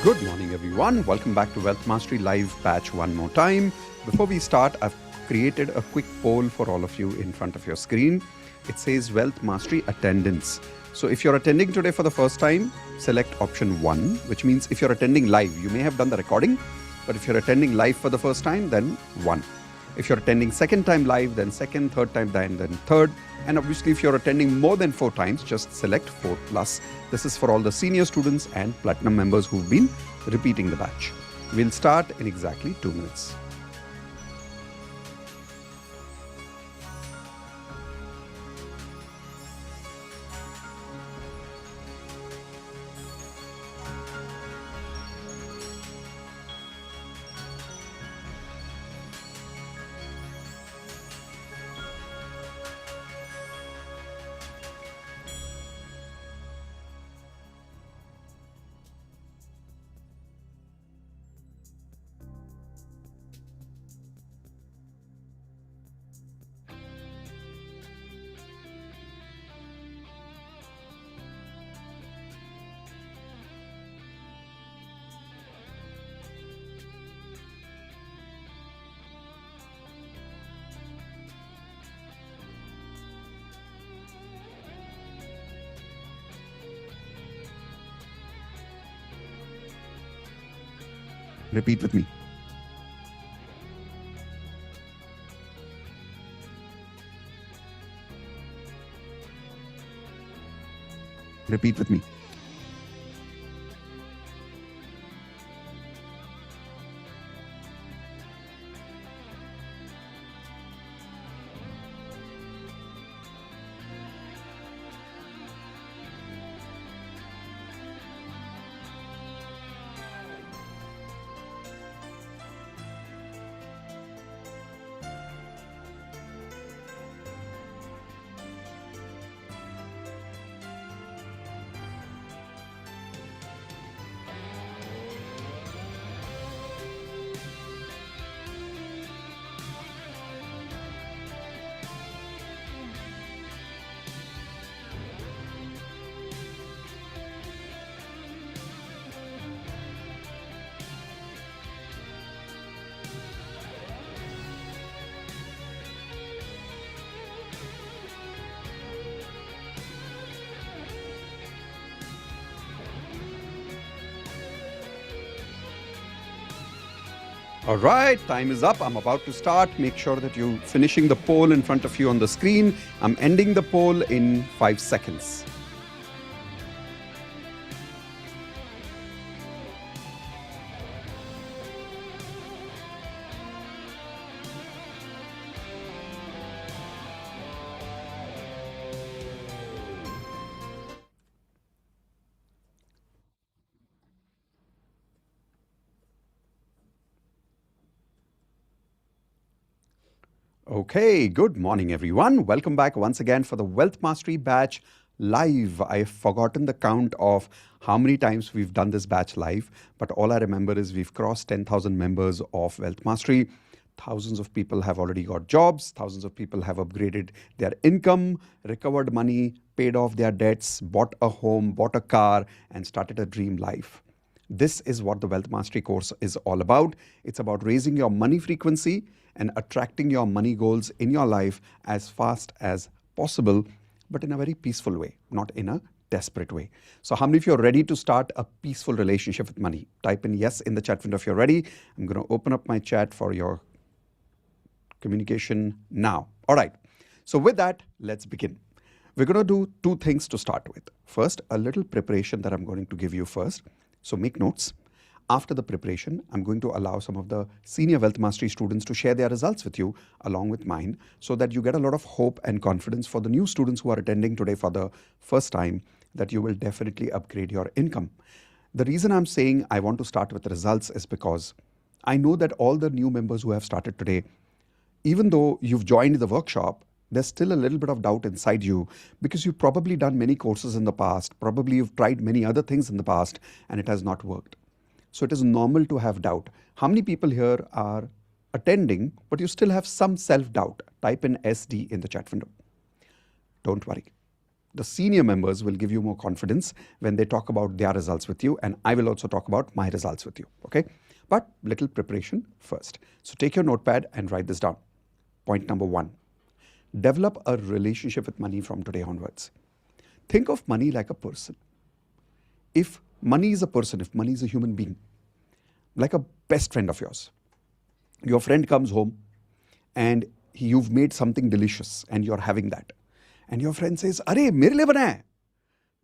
Good morning, everyone. Welcome back to Wealth Mastery Live batch one more time. Before we start, I've created a quick poll for all of you in front of your screen. It says Wealth Mastery attendance. So if you're attending today for the first time, select option 1, which means if you're attending live, you may have done the recording, but if you're attending live for the first time, then 1. If you're attending second time live, then second, third time then third. And obviously, if you're attending more than 4 times, just select 4 plus. This is for all the senior students and platinum members who've been repeating the batch. We'll start in exactly 2 minutes. Repeat with me. Repeat with me. All right, time is up. I'm about to start. Make sure that you're finishing the poll in front of you on the screen. I'm ending the poll in 5 seconds. Okay, good morning, everyone. Welcome back once again for the Wealth Mastery batch live. I've forgotten the count of how many times we've done this batch live, but all I remember is we've crossed 10,000 members of Wealth Mastery. Thousands of people have already got jobs. Thousands of people have upgraded their income, recovered money, paid off their debts, bought a home, bought a car, and started a dream life. This is what the Wealth Mastery course is all about. It's about raising your money frequency and attracting your money goals in your life as fast as possible, but in a very peaceful way, not in a desperate way. So how many of you are ready to start a peaceful relationship with money? Type in yes in the chat window if you're ready. I'm going to open up my chat for your communication now. All right. So with that, let's begin. We're going to do 2 things to start with. First, a little preparation that I'm going to give you first. So make notes. After the preparation, I'm going to allow some of the senior Wealth Mastery students to share their results with you along with mine so that you get a lot of hope and confidence for the new students who are attending today for the first time that you will definitely upgrade your income. The reason I'm saying I want to start with the results is because I know that all the new members who have started today, even though you've joined the workshop, there's still a little bit of doubt inside you because you've probably done many courses in the past, probably you've tried many other things in the past and it has not worked. So it is normal to have doubt. How many people here are attending, but you still have some self-doubt? Type in SD in the chat window. Don't worry. The senior members will give you more confidence when they talk about their results with you, and I will also talk about my results with you, okay? But little preparation first. So take your notepad and write this down. Point number 1, develop a relationship with money from today onwards. Think of money like a person. If money is a person, if money is a human being, like a best friend of yours, your friend comes home and you've made something delicious and you're having that. And your friend says, "Arey, mere liye bana hai."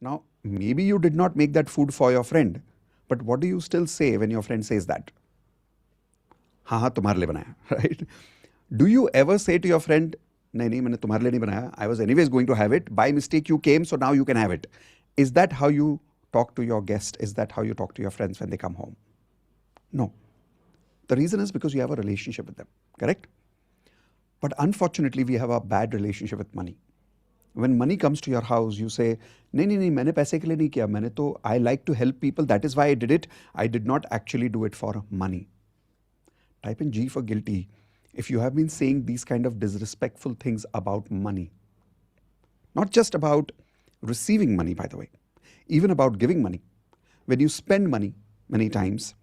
Now, maybe you did not make that food for your friend, but what do you still say when your friend says that? हाँ हाँ तुम्हारे लिए बनाया, right? Do you ever say to your friend, नहीं नहीं मैंने तुम्हारे लिए नहीं बनाया, I was anyways going to have it, by mistake you came, so now you can have it. Is that how you talk to your guest? Is that how you talk to your friends when they come home? No. The reason is because you have a relationship with them, correct? But unfortunately, we have a bad relationship with money. When money comes to your house, you say, नहीं नहीं नहीं मैंने पैसे के लिए नहीं किया, मैंने तो I like to help people, that is why I did it. I did not actually do it for money. Type in G for guilty if you have been saying these kind of disrespectful things about money. Not just about receiving money, by the way, even about giving money. When you spend money many times,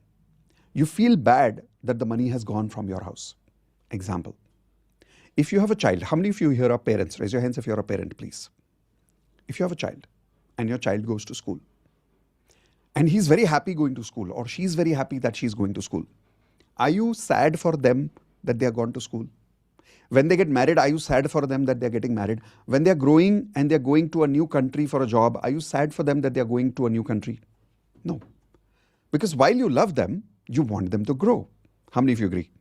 you feel bad that the money has gone from your house. Example. If you have a child, how many of you here are parents? Raise your hands if you're a parent, please. If you have a child and your child goes to school and he's very happy going to school or she's very happy that she's going to school, are you sad for them that they are gone to school? When they get married, are you sad for them that they're getting married? When they're growing and they're going to a new country for a job, are you sad for them that they're going to a new country? No. Because while you love them, you want them to grow. How many of you agree?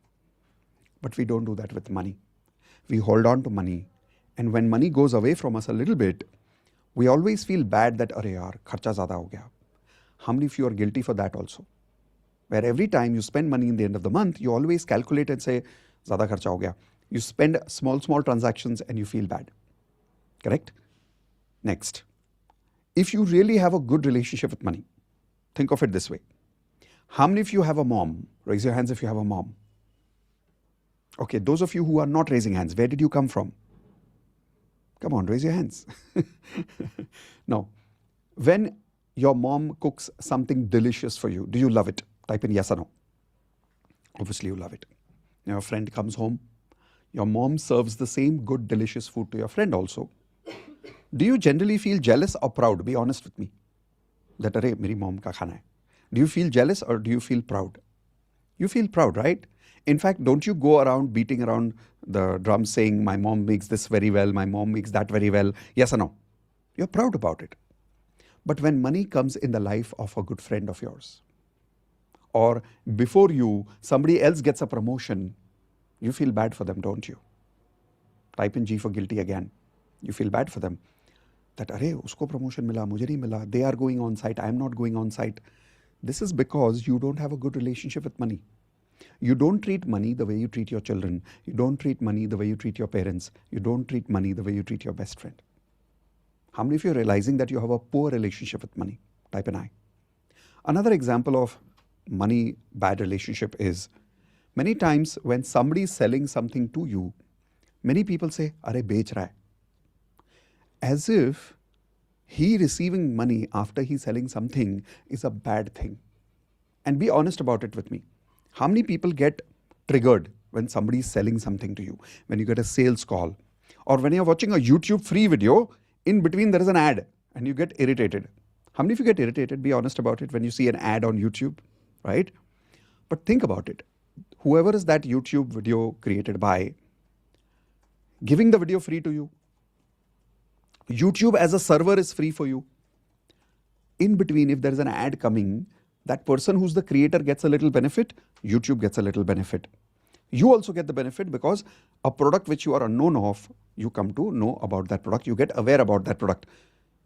But we don't do that with money. We hold on to money. And when money goes away from us a little bit, we always feel bad that, "Arey yaar, kharcha zyada ho gaya." How many of you are guilty for that also? Where every time you spend money in the end of the month, you always calculate and say, "Zyada kharcha ho gaya." You spend small transactions and you feel bad. Correct? Next. If you really have a good relationship with money, think of it this way. How many of you have a mom? Raise your hands if you have a mom. Okay, those of you who are not raising hands, where did you come from? Come on, raise your hands. Now, when your mom cooks something delicious for you, do you love it? Type in yes or no. Obviously, you love it. Now, your friend comes home. Your mom serves the same good, delicious food to your friend also. Do you generally feel jealous or proud? Be honest with me. That, "Arey, meri mom ka khana hai." Do you feel jealous or do you feel proud? You feel proud, right? In fact, don't you go around beating around the drum saying, "My mom makes this very well, my mom makes that very well"? Yes or no? You're proud about it. But when money comes in the life of a good friend of yours, or before you, somebody else gets a promotion, you feel bad for them, don't you? Type in G for guilty again. You feel bad for them. That, "Arey, usko promotion mila, mujhe nahi mila. They are going on site, I am not going on site." This is because you don't have a good relationship with money. You don't treat money the way you treat your children. You don't treat money the way you treat your parents. You don't treat money the way you treat your best friend. How many of you are realizing that you have a poor relationship with money? Type in I. Another example of money bad relationship is many times when somebody is selling something to you, many people say, "Arey, bech raha hai." As if he receiving money after he's selling something is a bad thing. And be honest about it with me. How many people get triggered when somebody is selling something to you? When you get a sales call, or when you're watching a YouTube free video, in between there is an ad and you get irritated. How many of you get irritated? Be honest about it when you see an ad on YouTube, right? But think about it. Whoever is that YouTube video created by, giving the video free to you. YouTube as a server is free for you. In between, if there is an ad coming, that person who's the creator gets a little benefit, YouTube gets a little benefit. You also get the benefit because a product which you are unknown of, you come to know about that product, you get aware about that product.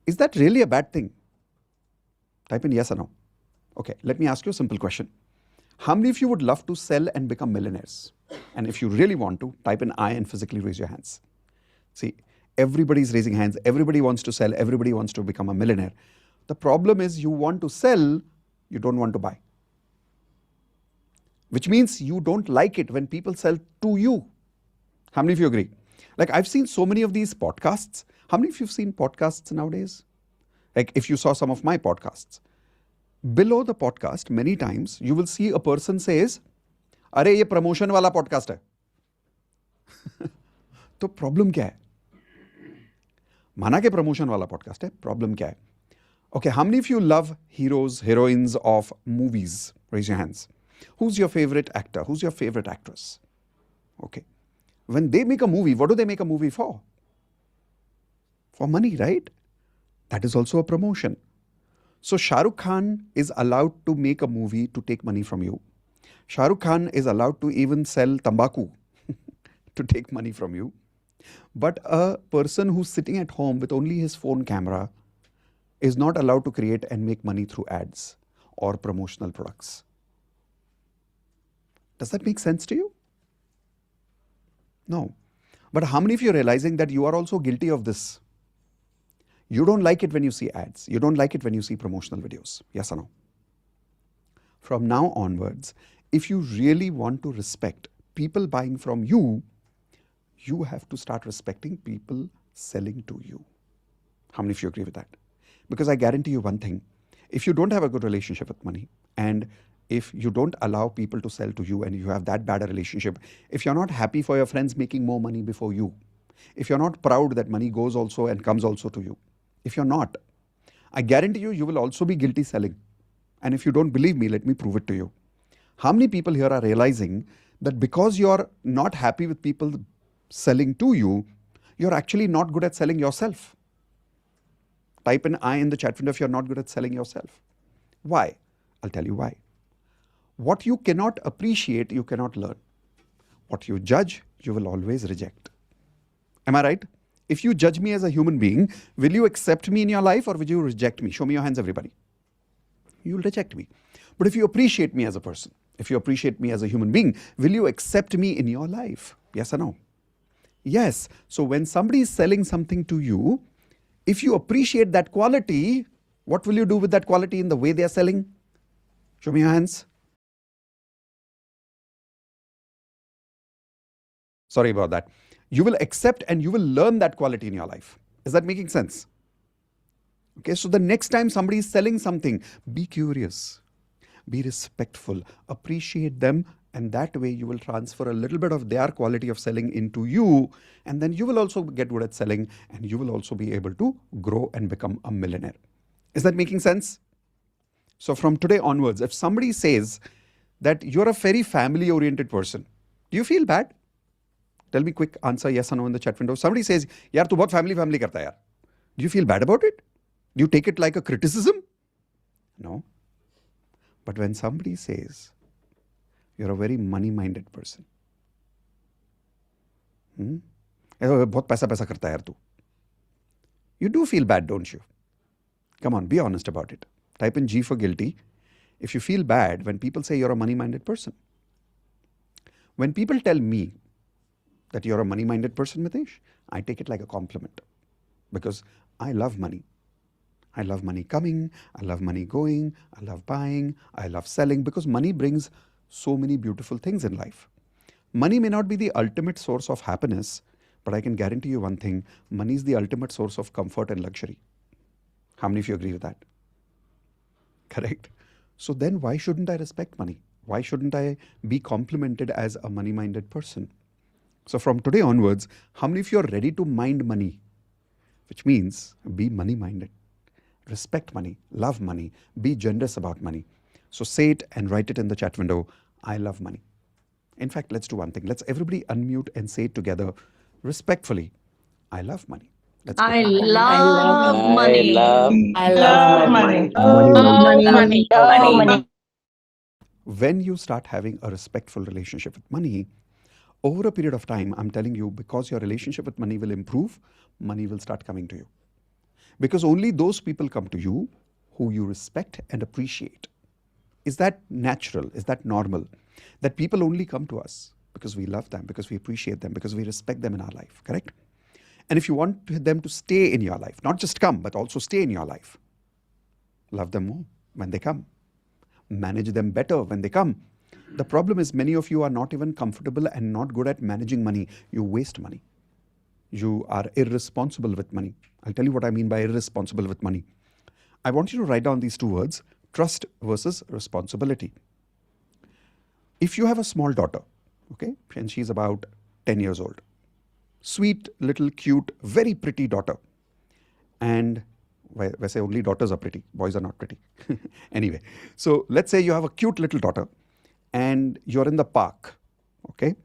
Is that really a bad thing? Type in yes or no. Okay, let me ask you a simple question. How many of you would love to sell and become millionaires? And if you really want to, type in I and physically raise your hands. See, everybody's raising hands. Everybody wants to sell. Everybody wants to become a millionaire. The problem is you want to sell, you don't want to buy. Which means you don't like it when people sell to you. How many of you agree? Like I've seen so many of these podcasts. How many of you have seen podcasts nowadays? Like if you saw some of my podcasts, below the podcast, many times you will see a person says, अरे ये promotion वाला podcast है. तो problem क्या है? माना कि promotion वाला पॉडकास्ट है, प्रॉब्लम क्या है? Okay, how many of you love heroes, heroines of movies? Raise your hands. Who's your favorite actor? Who's your favorite actress? Okay. When they make a movie, what do they make a movie for? For money, right? That is also a promotion. So Shah Rukh Khan is allowed to make a movie to take money from you. Shah Rukh Khan is allowed to even sell tambaku to take money from you. But a person who's sitting at home with only his phone camera is not allowed to create and make money through ads or promotional products. Does that make sense to you? No. But how many of you are realizing that you are also guilty of this? You don't like it when you see ads. You don't like it when you see promotional videos. Yes or no? From now onwards, if you really want to respect people buying from you, you have to start respecting people selling to you. How many of you agree with that? Because I guarantee you one thing, if you don't have a good relationship with money, and if you don't allow people to sell to you and you have that bad a relationship, if you're not happy for your friends making more money before you, if you're not proud that money goes also and comes also to you, if you're not, I guarantee you, you will also be guilty selling. And if you don't believe me, let me prove it to you. How many people here are realizing that because you're not happy with people selling to you, you're actually not good at selling yourself? Type an I in the chat window if you're not good at selling yourself. Why? I'll tell you why. What you cannot appreciate, you cannot learn. What you judge, you will always reject. Am I right? If you judge me as a human being, will you accept me in your life or will you reject me? Show me your hands, everybody. You'll reject me. But if you appreciate me as a person, if you appreciate me as a human being, will you accept me in your life? Yes or no? Yes. So when somebody is selling something to you, if you appreciate that quality, what will you do with that quality in the way they are selling? Show me your hands. Sorry about that. You will accept and you will learn that quality in your life. Is that making sense? Okay, so the next time somebody is selling something, be curious, be respectful, appreciate them, and that way you will transfer a little bit of their quality of selling into you, and then you will also get good at selling and you will also be able to grow and become a millionaire. Is that making sense? So from today onwards, if somebody says that you're a very family-oriented person, do you feel bad? Tell me quick answer, yes or no in the chat window. Somebody says, yaar, tu bahut family karta hai yaar. Do you feel bad about it? Do you take it like a criticism? No. But when somebody says, you're a very money-minded person, बहुत पैसा पैसा करता है यार तू, you do feel bad, don't you? Come on, be honest about it. Type in G for guilty if you feel bad when people say you're a money-minded person. When people tell me that you're a money-minded person, Mitesh, I take it like a compliment because I love money. I love money coming, I love money going, I love buying, I love selling because money brings so many beautiful things in life. Money may not be the ultimate source of happiness, but I can guarantee you one thing, money is the ultimate source of comfort and luxury. How many of you agree with that? Correct? So then why shouldn't I respect money? Why shouldn't I be complimented as a money-minded person? So from today onwards, how many of you are ready to mind money? Which means be money-minded. Respect money, love money, be generous about money. So say it and write it in the chat window, I love money. In fact, let's do one thing. Let's everybody unmute and say it together respectfully. I love money. Let's go. I love money. I love money. Money. Money. When you start having a respectful relationship with money, over a period of time, I'm telling you, because your relationship with money will improve, money will start coming to you. Because only those people come to you who you respect and appreciate. Is that natural? Is that normal? That people only come to us because we love them, because we appreciate them, because we respect them in our life, correct? And if you want them to stay in your life, not just come, but also stay in your life, love them more when they come. Manage them better when they come. The problem is many of you are not even comfortable and not good at managing money. You waste money. You are irresponsible with money. I'll tell you what I mean by irresponsible with money. I want you to write down these two words: trust versus responsibility. If you have a small daughter, okay, and she's about 10 years old, sweet, little, cute, very pretty daughter, and वैसे only daughters are pretty, boys are not pretty. Anyway, so let's say you have a cute little daughter and you're in the park, okay,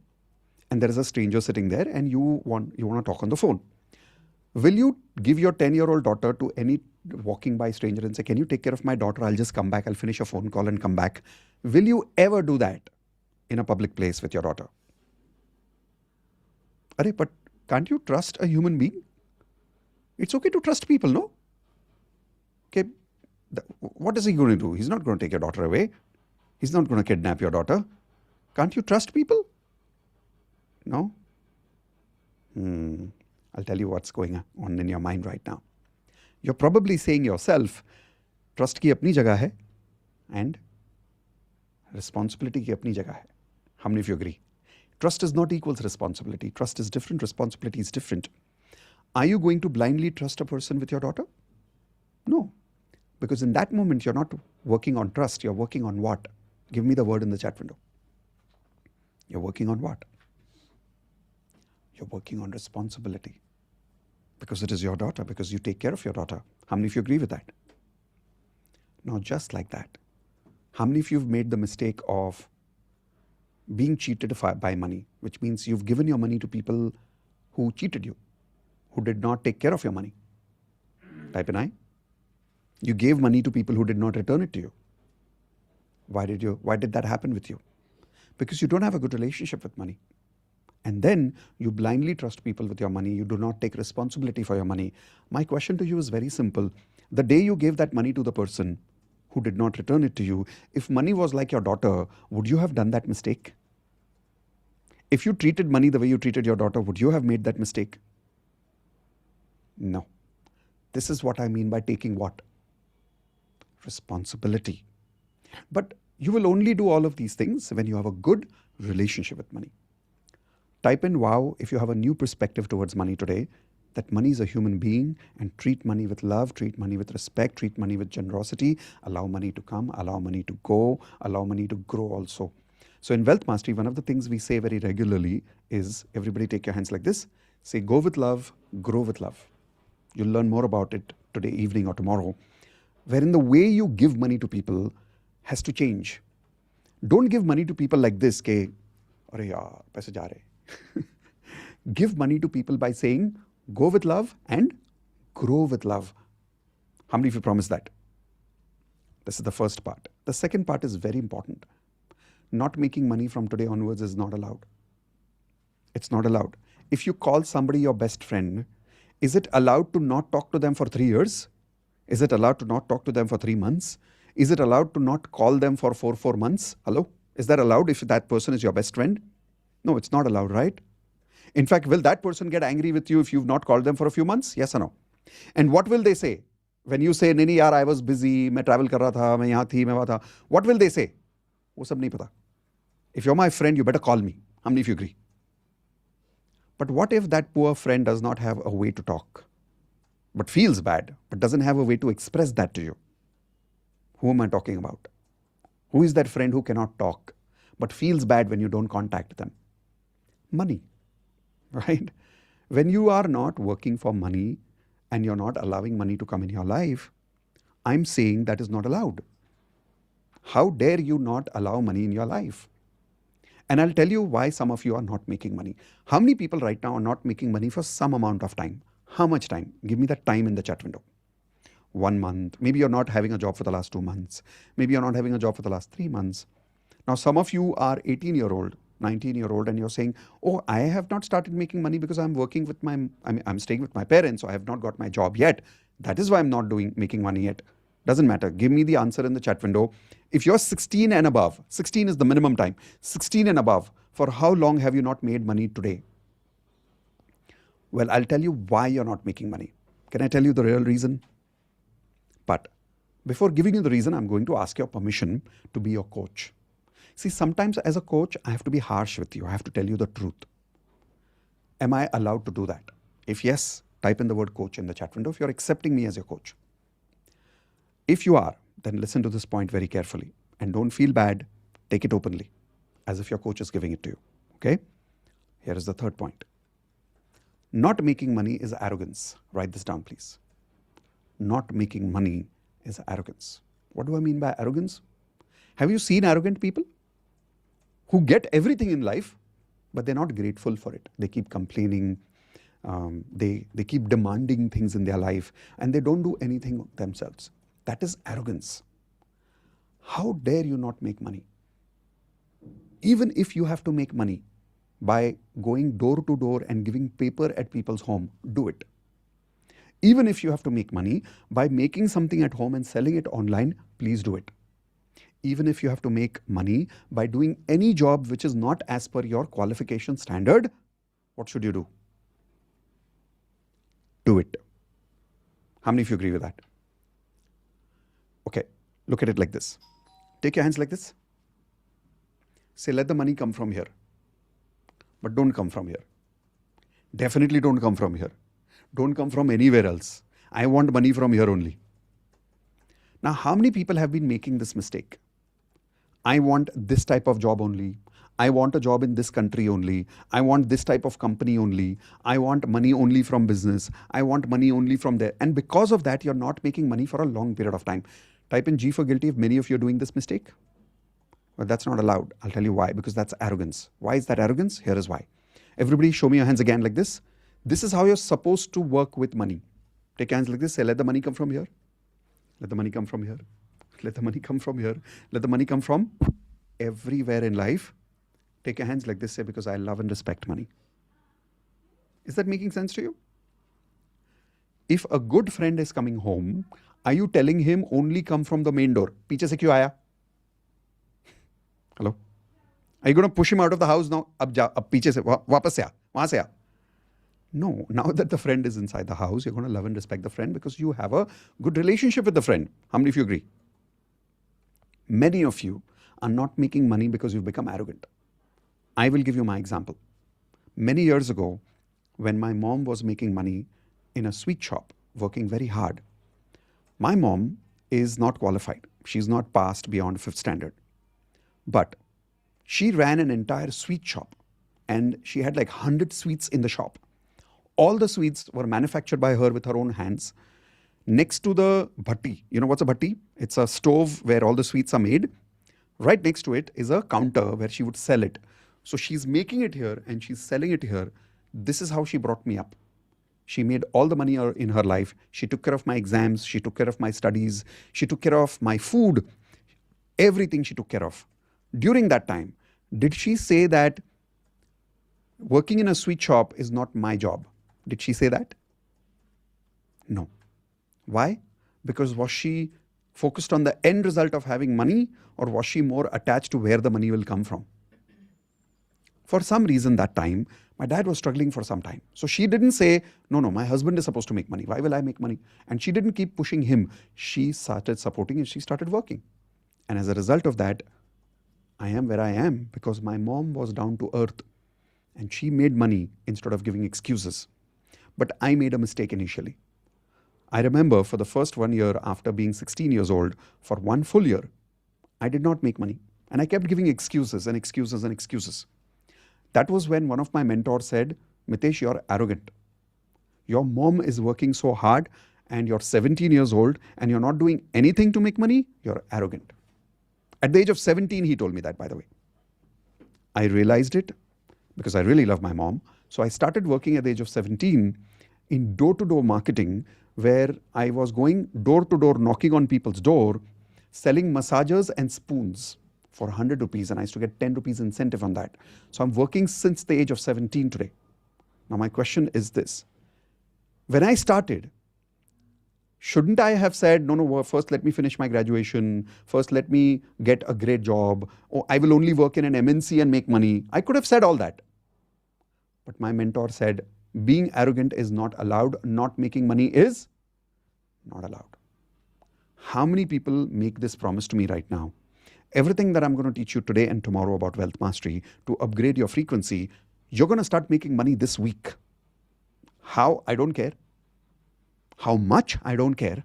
and there is a stranger sitting there and you want to talk on the phone. Will you give your 10-year-old daughter to any walking by stranger and say, can you take care of my daughter? I'll just come back. I'll finish a phone call and come back. Will you ever do that in a public place with your daughter? Arey, but can't you trust a human being? It's okay to trust people, no? Okay, what is he going to do? He's not going to take your daughter away. He's not going to kidnap your daughter. Can't you trust people? No? I'll tell you what's going on in your mind right now. You're probably saying yourself, trust की अपनी जगह है and responsibility की अपनी जगह है. How many of you agree? Trust is not equals responsibility. Trust is different. Responsibility is different. Are you going to blindly trust a person with your daughter? No. Because in that moment, you're not working on trust. You're working on what? Give me the word in the chat window. You're working on what? You're working on responsibility. Because it is your daughter, because you take care of your daughter. How many of you agree with that? Now, just like that, how many of you have made the mistake of being cheated by money, which means you've given your money to people who cheated you, who did not take care of your money? Type in I. You gave money to people who did not return it to you. Why did that happen with you? Because you don't have a good relationship with money. And then you blindly trust people with your money. You do not take responsibility for your money. My question to you is very simple. The day you gave that money to the person who did not return it to you, if money was like your daughter, would you have done that mistake? If you treated money the way you treated your daughter, would you have made that mistake? No. This is what I mean by taking what? Responsibility. But you will only do all of these things when you have a good relationship with money. Type in wow if you have a new perspective towards money today, that money is a human being, and treat money with love, treat money with respect, treat money with generosity, allow money to come, allow money to go, allow money to grow also. So in Wealth Mastery, one of the things we say very regularly is, everybody take your hands like this, say go with love, grow with love. You'll learn more about it today evening or tomorrow, wherein the way you give money to people has to change. Don't give money to people like this, ke, अरे यार पैसे जा रहे. Give money to people by saying, go with love and grow with love. How many of you promise that? This is the first part. The second part is very important. Not making money from today onwards is not allowed. It's not allowed. If you call somebody your best friend, is it allowed to not talk to them for 3 years? Is it allowed to not talk to them for 3 months? Is it allowed to not call them for 4 months? Hello? Is that allowed if that person is your best friend? No, it's not allowed, right? In fact, will that person get angry with you if you've not called them for a few months? Yes or no? And what will they say? When you say, नहीं यार, I was busy, मैं travel कर रहा था, मैं यहाँ थी, मैं वहाँ था. What will they say? वो सब नहीं पता. If you're my friend, you better call me. How many of you agree? But what if that poor friend does not have a way to talk, but feels bad, but doesn't have a way to express that to you? Who am I talking about? Who is that friend who cannot talk, but feels bad when you don't contact them? Money, right? When you are not working for money and you're not allowing money to come in your life, I'm saying that is not allowed. How dare you not allow money in your life? And I'll tell you why some of you are not making money. How many people right now are not making money for some amount of time? How much time? Give me that time in the chat window. 1 month. Maybe you're not having a job for the last 2 months. Maybe you're not having a job for the last 3 months. Now, some of you are 18-year-old, 19-year-old, and you're saying, oh, I have not started making money because I'm working with I'm staying with my parents, so I have not got my job yet. That is why I'm not making money yet. Doesn't matter. Give me the answer in the chat window. If you're 16 and above, 16 is the minimum time, 16 and above, for how long have you not made money today? Well, I'll tell you why you're not making money. Can I tell you the real reason? But before giving you the reason, I'm going to ask your permission to be your coach. See, sometimes as a coach, I have to be harsh with you. I have to tell you the truth. Am I allowed to do that? If yes, type in the word coach in the chat window if you're accepting me as your coach. If you are, then listen to this point very carefully and don't feel bad. Take it openly as if your coach is giving it to you. Okay? Here is the third point. Not making money is arrogance. Write this down, please. Not making money is arrogance. What do I mean by arrogance? Have you seen arrogant people who get everything in life, but they're not grateful for it? They keep complaining. They keep demanding things in their life, and they don't do anything themselves. That is arrogance. How dare you not make money? Even if you have to make money by going door to door and giving paper at people's home, do it. Even if you have to make money by making something at home and selling it online, please do it. Even if you have to make money by doing any job which is not as per your qualification standard, what should you do? Do it. How many of you agree with that? Okay, look at it like this. Take your hands like this. Say, let the money come from here. But don't come from here. Definitely don't come from here. Don't come from anywhere else. I want money from here only. Now, how many people have been making this mistake? I want this type of job only. I want a job in this country only. I want this type of company only. I want money only from business. I want money only from there. And because of that, you're not making money for a long period of time. Type in G for guilty if many of you are doing this mistake. Well, that's not allowed. I'll tell you why. Because that's arrogance. Why is that arrogance? Here is why. Everybody show me your hands again like this. This is how you're supposed to work with money. Take your hands like this. Say, let the money come from here. Let the money come from here. Let the money come from here. Let the money come from everywhere in life. Take your hands like this. Say, because I love and respect money. Is that making sense to you? If a good friend is coming home, are you telling him only come from the main door? पीछे से क्यों आया? Hello? Are you going to push him out of the house now? अब जा, अब पीछे से वापस से आ, वहां से आ. No, now that the friend is inside the house, you're going to love and respect the friend because you have a good relationship with the friend. How many of you agree? Many of you are not making money because you've become arrogant. I will give you my example. Many years ago, when my mom was making money in a sweet shop, working very hard, my mom is not qualified. She's not passed beyond 5th standard. But she ran an entire sweet shop and she had like 100 sweets in the shop. All the sweets were manufactured by her with her own hands. Next to the bhatti, you know what's a bhatti? It's a stove where all the sweets are made. Right next to it is a counter where she would sell it. So she's making it here and she's selling it here. This is how she brought me up. She made all the money in her life. She took care of my exams. She took care of my studies. She took care of my food. Everything she took care of. During that time, did she say that working in a sweet shop is not my job? Did she say that? No. Why? Because was she focused on the end result of having money, or was she more attached to where the money will come from? For some reason that time, my dad was struggling for some time. So she didn't say, no, my husband is supposed to make money. Why will I make money? And she didn't keep pushing him. She started supporting and she started working. And as a result of that, I am where I am because my mom was down to earth and she made money instead of giving excuses. But I made a mistake initially. I remember for the first 1 year after being 16 years old, for 1 full year, I did not make money. And I kept giving excuses and excuses and excuses. That was when one of my mentors said, Mitesh, you're arrogant. Your mom is working so hard and you're 17 years old and you're not doing anything to make money, you're arrogant. At the age of 17, he told me that, by the way. I realized it because I really love my mom. So I started working at the age of 17 in door-to-door marketing, where I was going door-to-door, knocking on people's door, selling massagers and spoons for 100 rupees, and I used to get 10 rupees incentive on that. So I'm working since the age of 17 today. Now my question is this. When I started, shouldn't I have said, no, first let me finish my graduation, first let me get a great job, or I will only work in an MNC and make money? I could have said all that. But my mentor said, being arrogant is not allowed, not making money is not allowed. How many people make this promise to me right now? Everything that I'm going to teach you today and tomorrow about wealth mastery to upgrade your frequency, you're going to start making money this week. How? I don't care. How much? I don't care.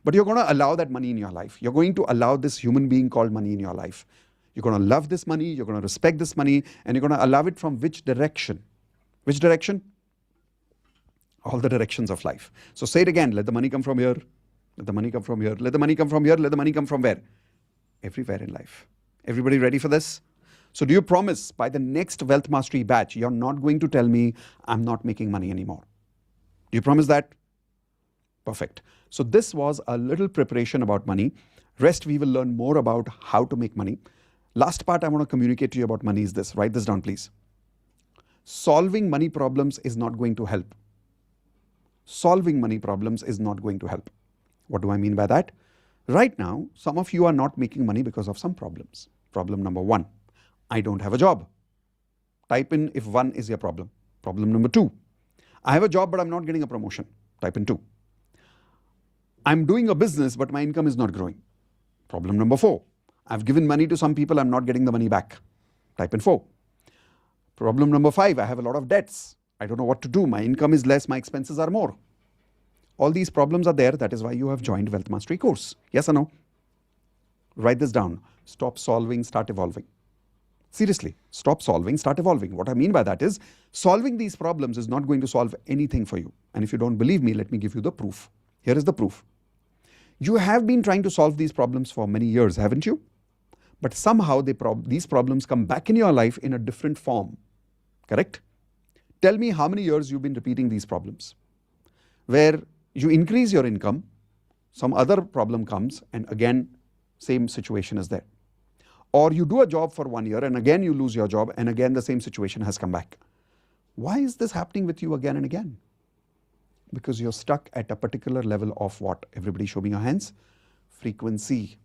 But you're going to allow that money in your life. You're going to allow this human being called money in your life. You're going to love this money, you're going to respect this money, and you're going to allow it from which direction? Which direction? All the directions of life. So say it again. Let the money come from here. Let the money come from here. Let the money come from here. Let the money come from where? Everywhere in life. Everybody ready for this? So do you promise by the next Wealth Mastery batch, you're not going to tell me I'm not making money anymore? Do you promise that? Perfect. So this was a little preparation about money. Rest we will learn more about how to make money. Last part I want to communicate to you about money is this. Write this down, please. Solving money problems is not going to help. Solving money problems is not going to help. What do I mean by that? Right now, some of you are not making money because of some problems. Problem number 1, I don't have a job. Type in if 1 is your problem. Problem number 2, I have a job but I'm not getting a promotion. Type in 2. I'm doing a business but my income is not growing. Problem number 4, I've given money to some people, I'm not getting the money back. Type in 4. Problem number 5, I have a lot of debts. I don't know what to do. My income is less, my expenses are more. All these problems are there. That is why you have joined Wealth Mastery course. Yes or no? Write this down. Stop solving, start evolving. Seriously, stop solving, start evolving. What I mean by that is, solving these problems is not going to solve anything for you. And if you don't believe me, let me give you the proof. Here is the proof. You have been trying to solve these problems for many years, haven't you? But somehow these problems come back in your life in a different form. Correct? Tell me how many years you've been repeating these problems. Where you increase your income, some other problem comes, and again, same situation is there. Or you do a job for 1 year, and again you lose your job, and again the same situation has come back. Why is this happening with you again and again? Because you're stuck at a particular level of what? Everybody show me your hands. Frequency.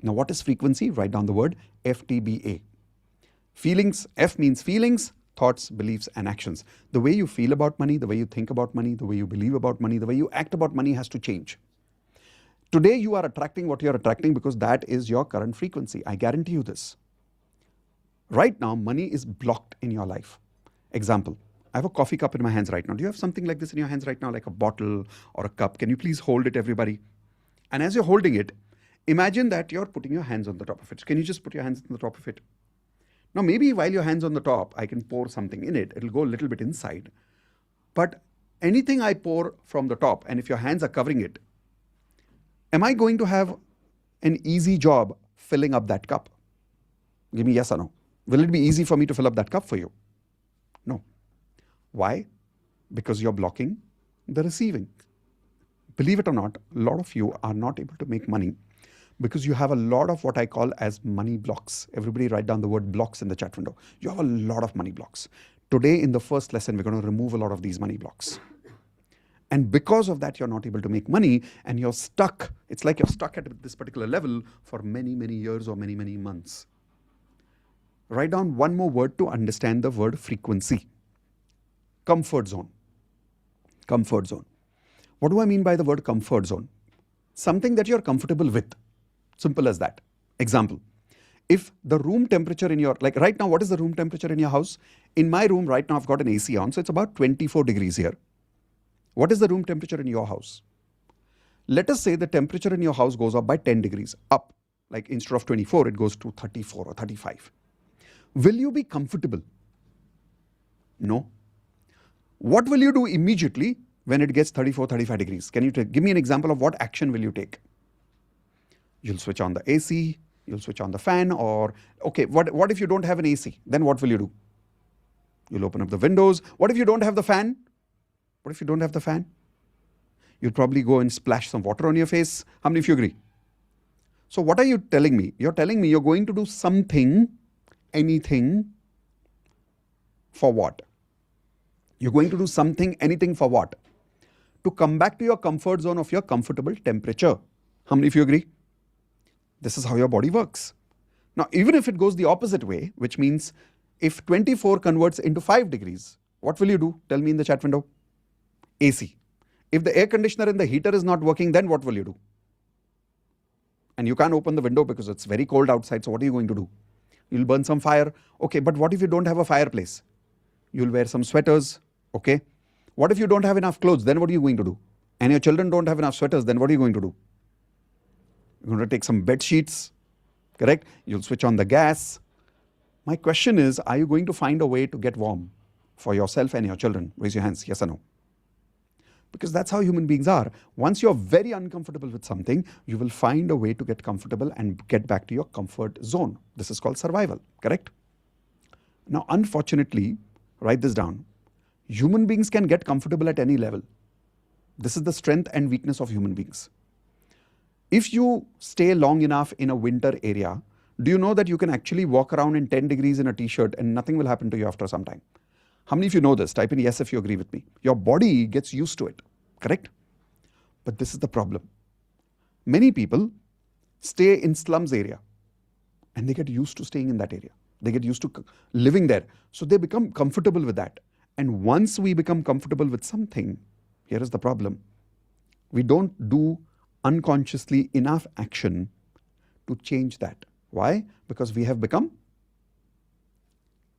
Now what is frequency? Write down the word FTBA. Feelings, F means feelings, thoughts, beliefs, and actions. The way you feel about money, the way you think about money, the way you believe about money, the way you act about money has to change. Today you are attracting what you are attracting because that is your current frequency. I guarantee you this. Right now, money is blocked in your life. Example, I have a coffee cup in my hands right now. Do you have something like this in your hands right now, like a bottle or a cup? Can you please hold it, everybody? And as you're holding it, imagine that you're putting your hands on the top of it. Can you just put your hands on the top of it? Now, maybe while your hand's on the top, I can pour something in it. It'll go a little bit inside. But anything I pour from the top, and if your hands are covering it, am I going to have an easy job filling up that cup? Give me yes or no. Will it be easy for me to fill up that cup for you? No. Why? Because you're blocking the receiving. Believe it or not, a lot of you are not able to make money because you have a lot of what I call as money blocks. Everybody write down the word blocks in the chat window. You have a lot of money blocks. Today in the first lesson, we're going to remove a lot of these money blocks. And because of that, you're not able to make money and you're stuck. It's like you're stuck at this particular level for many, many years or many, many months. Write down one more word to understand the word frequency. Comfort zone. Comfort zone. What do I mean by the word comfort zone? Something that you're comfortable with. Simple as that. Example, if the room temperature in your, like right now, what is the room temperature in your house? In my room right now, I've got an AC on, so it's about 24 degrees here. What is the room temperature in your house? Let us say the temperature in your house goes up by 10 degrees, up. Like instead of 24, it goes to 34 or 35. Will you be comfortable? No. What will you do immediately when it gets 34, 35 degrees? Can you give me an example of what action will you take? You'll switch on the AC, you'll switch on the fan, or, okay, what if you don't have an AC? Then what will you do? You'll open up the windows. What if you don't have the fan? What if you don't have the fan? You'll probably go and splash some water on your face. How many of you agree? So what are you telling me? You're telling me you're going to do something, anything, for what? You're going to do something, anything for what? To come back to your comfort zone of your comfortable temperature. How many of you agree? This is how your body works. Now, even if it goes the opposite way, which means if 24 converts into 5 degrees, what will you do? Tell me in the chat window. AC. If the air conditioner and the heater is not working, then what will you do? And you can't open the window because it's very cold outside, so what are you going to do? You'll burn some fire. Okay, but what if you don't have a fireplace? You'll wear some sweaters, okay? What if you don't have enough clothes? Then what are you going to do? And your children don't have enough sweaters, then what are you going to do? You're going to take some bed sheets, correct? You'll switch on the gas. My question is, are you going to find a way to get warm for yourself and your children? Raise your hands, yes or no? Because that's how human beings are. Once you're very uncomfortable with something, you will find a way to get comfortable and get back to your comfort zone. This is called survival, correct? Now, unfortunately, write this down. Human beings can get comfortable at any level. This is the strength and weakness of human beings. If you stay long enough in a winter area, do you know that you can actually walk around in 10 degrees in a t-shirt and nothing will happen to you after some time? How many of you know this? Type in yes if you agree with me. Your body gets used to it, correct? But this is the problem. Many people stay in slums area and they get used to staying in that area. They get used to living there. So they become comfortable with that. And once we become comfortable with something, here is the problem. We don't do unconsciously enough action to change that. Why? Because we have become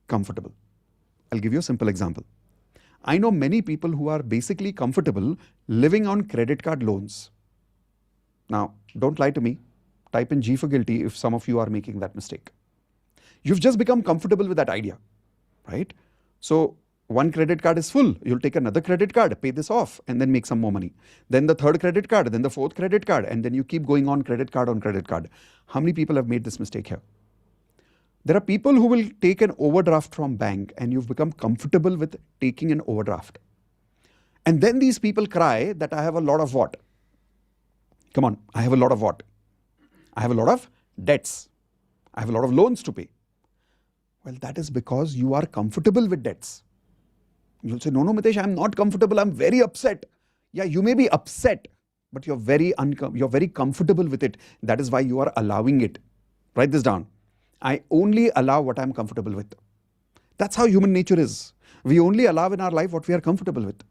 comfortable. I'll give you a simple example. I know many people who are basically comfortable living on credit card loans. Now, don't lie to me. Type in G for guilty if some of you are making that mistake. You've just become comfortable with that idea, right? So one credit card is full. You'll take another credit card, pay this off, and then make some more money. Then the third credit card, then the fourth credit card, and then you keep going on credit card on credit card. How many people have made this mistake here? There are people who will take an overdraft from bank and you've become comfortable with taking an overdraft. And then these people cry that I have a lot of what? Come on, I have a lot of what? I have a lot of debts. I have a lot of loans to pay. Well, that is because you are comfortable with debts. You'll say, no, Mitesh, I'm not comfortable. I'm very upset. Yeah, you may be upset, but you're very comfortable with it. That is why you are allowing it. Write this down. I only allow what I'm comfortable with. That's how human nature is. We only allow in our life what we are comfortable with.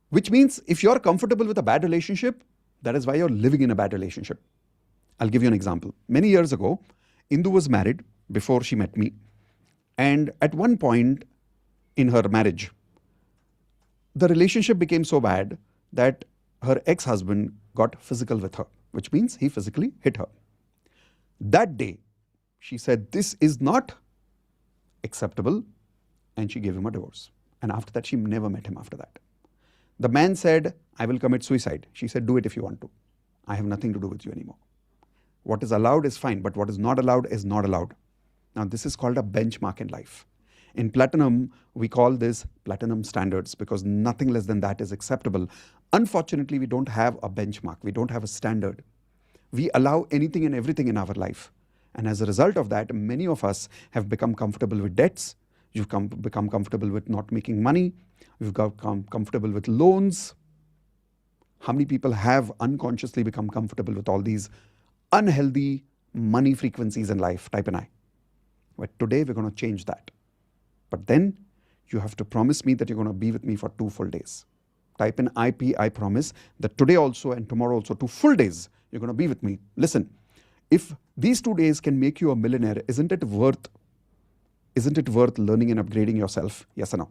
Which means if you're comfortable with a bad relationship, that is why you're living in a bad relationship. I'll give you an example. Many years ago, Indu was married before she met me. And at one point in her marriage, the relationship became so bad that her ex-husband got physical with her, which means he physically hit her. That day, she said, this is not acceptable, and she gave him a divorce. And after that, she never met him after that. The man said, I will commit suicide. She said, do it if you want to. I have nothing to do with you anymore. What is allowed is fine, but what is not allowed is not allowed. Now, this is called a benchmark in life. In Platinum, we call this Platinum standards because nothing less than that is acceptable. Unfortunately, we don't have a benchmark. We don't have a standard. We allow anything and everything in our life. And as a result of that, many of us have become comfortable with debts. You've become comfortable with not making money. You've become comfortable with loans. How many people have unconsciously become comfortable with all these unhealthy money frequencies in life? Type an I. But today we're going to change that. But then you have to promise me that you're going to be with me for 2 full days. Type in IP, I promise that today also and tomorrow also, 2 full days, you're going to be with me. Listen. If these 2 days can make you a millionaire, isn't it worth learning and upgrading yourself? Yes or no?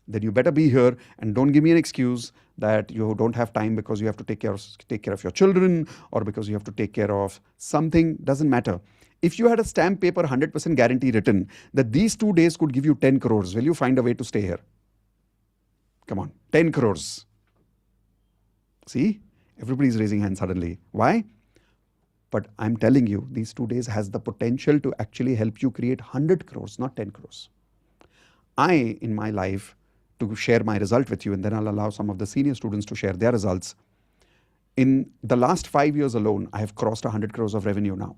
Then you better be here and don't give me an excuse that you don't have time because you have to take care of your children or because you have to take care of something. Doesn't matter. If you had a stamp paper 100% guarantee written that these 2 days could give you 10 crores, will you find a way to stay here? Come on, 10 crores. See, everybody's raising hands suddenly. Why? But I'm telling you, these 2 days has the potential to actually help you create 100 crores, not 10 crores. In my life, to share my result with you, and then I'll allow some of the senior students to share their results. In the last 5 years alone, I have crossed 100 crores of revenue now.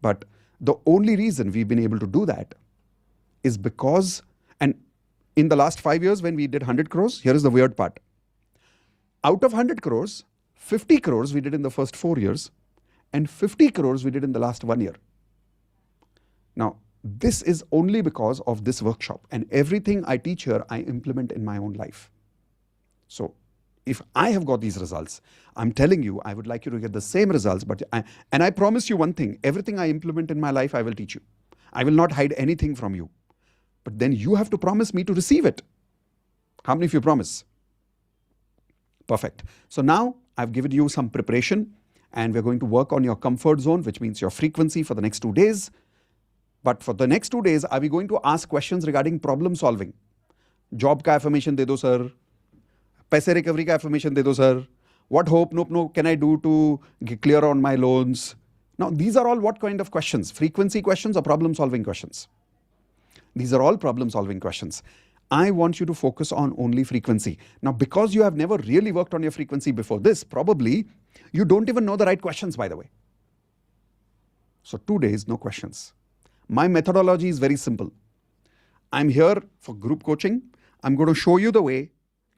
But the only reason we've been able to do that is because, and in the last 5 years when we did 100 crores, here is the weird part. Out of 100 crores, 50 crores we did in the first 4 years, and 50 crores we did in the last 1 year. Now, this is only because of this workshop, and everything I teach here, I implement in my own life. So, if I have got these results, I'm telling you, I would like you to get the same results, and I promise you one thing, everything I implement in my life, I will teach you. I will not hide anything from you. But then you have to promise me to receive it. How many of you promise? Perfect. So now I've given you some preparation and we're going to work on your comfort zone, which means your frequency for the next 2 days. But for the next 2 days, are we going to ask questions regarding problem solving? Job का affirmation दे दो sir, पैसे recovery का affirmation दे दो sir, what hope no can I do to get clear on my loans? Now these are all what kind of questions? Frequency questions or problem solving questions? These are all problem solving questions. I want you to focus on only frequency. Now, because you have never really worked on your frequency before this, probably you don't even know the right questions, by the way. So 2 days, no questions. My methodology is very simple. I'm here for group coaching. I'm going to show you the way.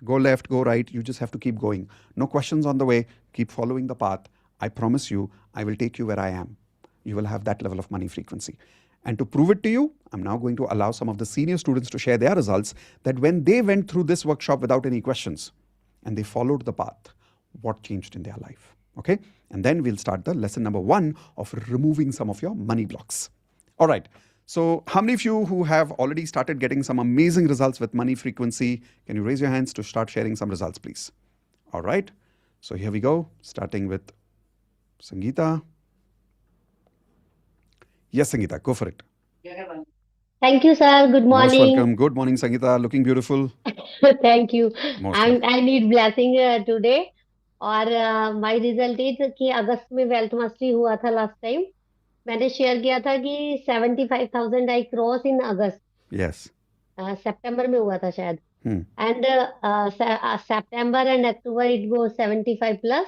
Go left, go right. You just have to keep going. No questions on the way. Keep following the path. I promise you, I will take you where I am. You will have that level of money frequency. And to prove it to you, I'm now going to allow some of the senior students to share their results that when they went through this workshop without any questions and they followed the path, what changed in their life. Okay? And then we'll start the lesson number 1 of removing some of your money blocks. All right. So how many of you who have already started getting some amazing results with money frequency, can you raise your hands to start sharing some results, please? All right. So here we go, starting with Sangeeta. Yes, Sangeeta, go for it. Thank you, sir. Good Most morning. welcome. Good morning, Sangeeta. Looking beautiful. Thank you. Most welcome. I need blessing today. और my result is कि अगस्त में wealth mastery हुआ था last time. मैंने share किया था कि 75,000 आई cross in August. Yes. सितंबर में हुआ था शायद. Hmm. And September and October it goes 75 plus.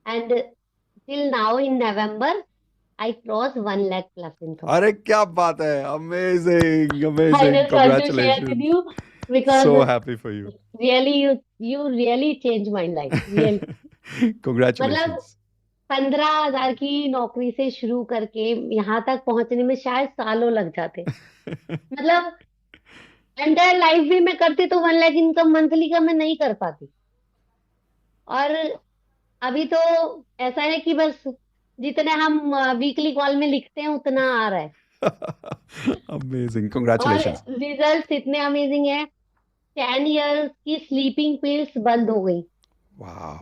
And till now in November I crossed 1 lakh plus in thought. अरे क्या बात है, amazing, I amazing, just want to share with congratulations. you because So happy for you. really you really changed my life. Really. Congratulations. 15,000 की नौकरी से शुरू करके यहाँ तक पहुंचने में शायद सालों लग जाते. मतलब एंटायर लाइफ भी मैं करती तो 1 लाख इनकम मंथली का मैं नहीं कर पाती. और अभी तो ऐसा है कि बस जितने हम वीकली कॉल में लिखते हैं उतना आ रहा है. Amazing, और congratulations. रिजल्ट इतने अमेजिंग है. 10 इयर्स की स्लीपिंग पिल्स बंद हो गई. Wow.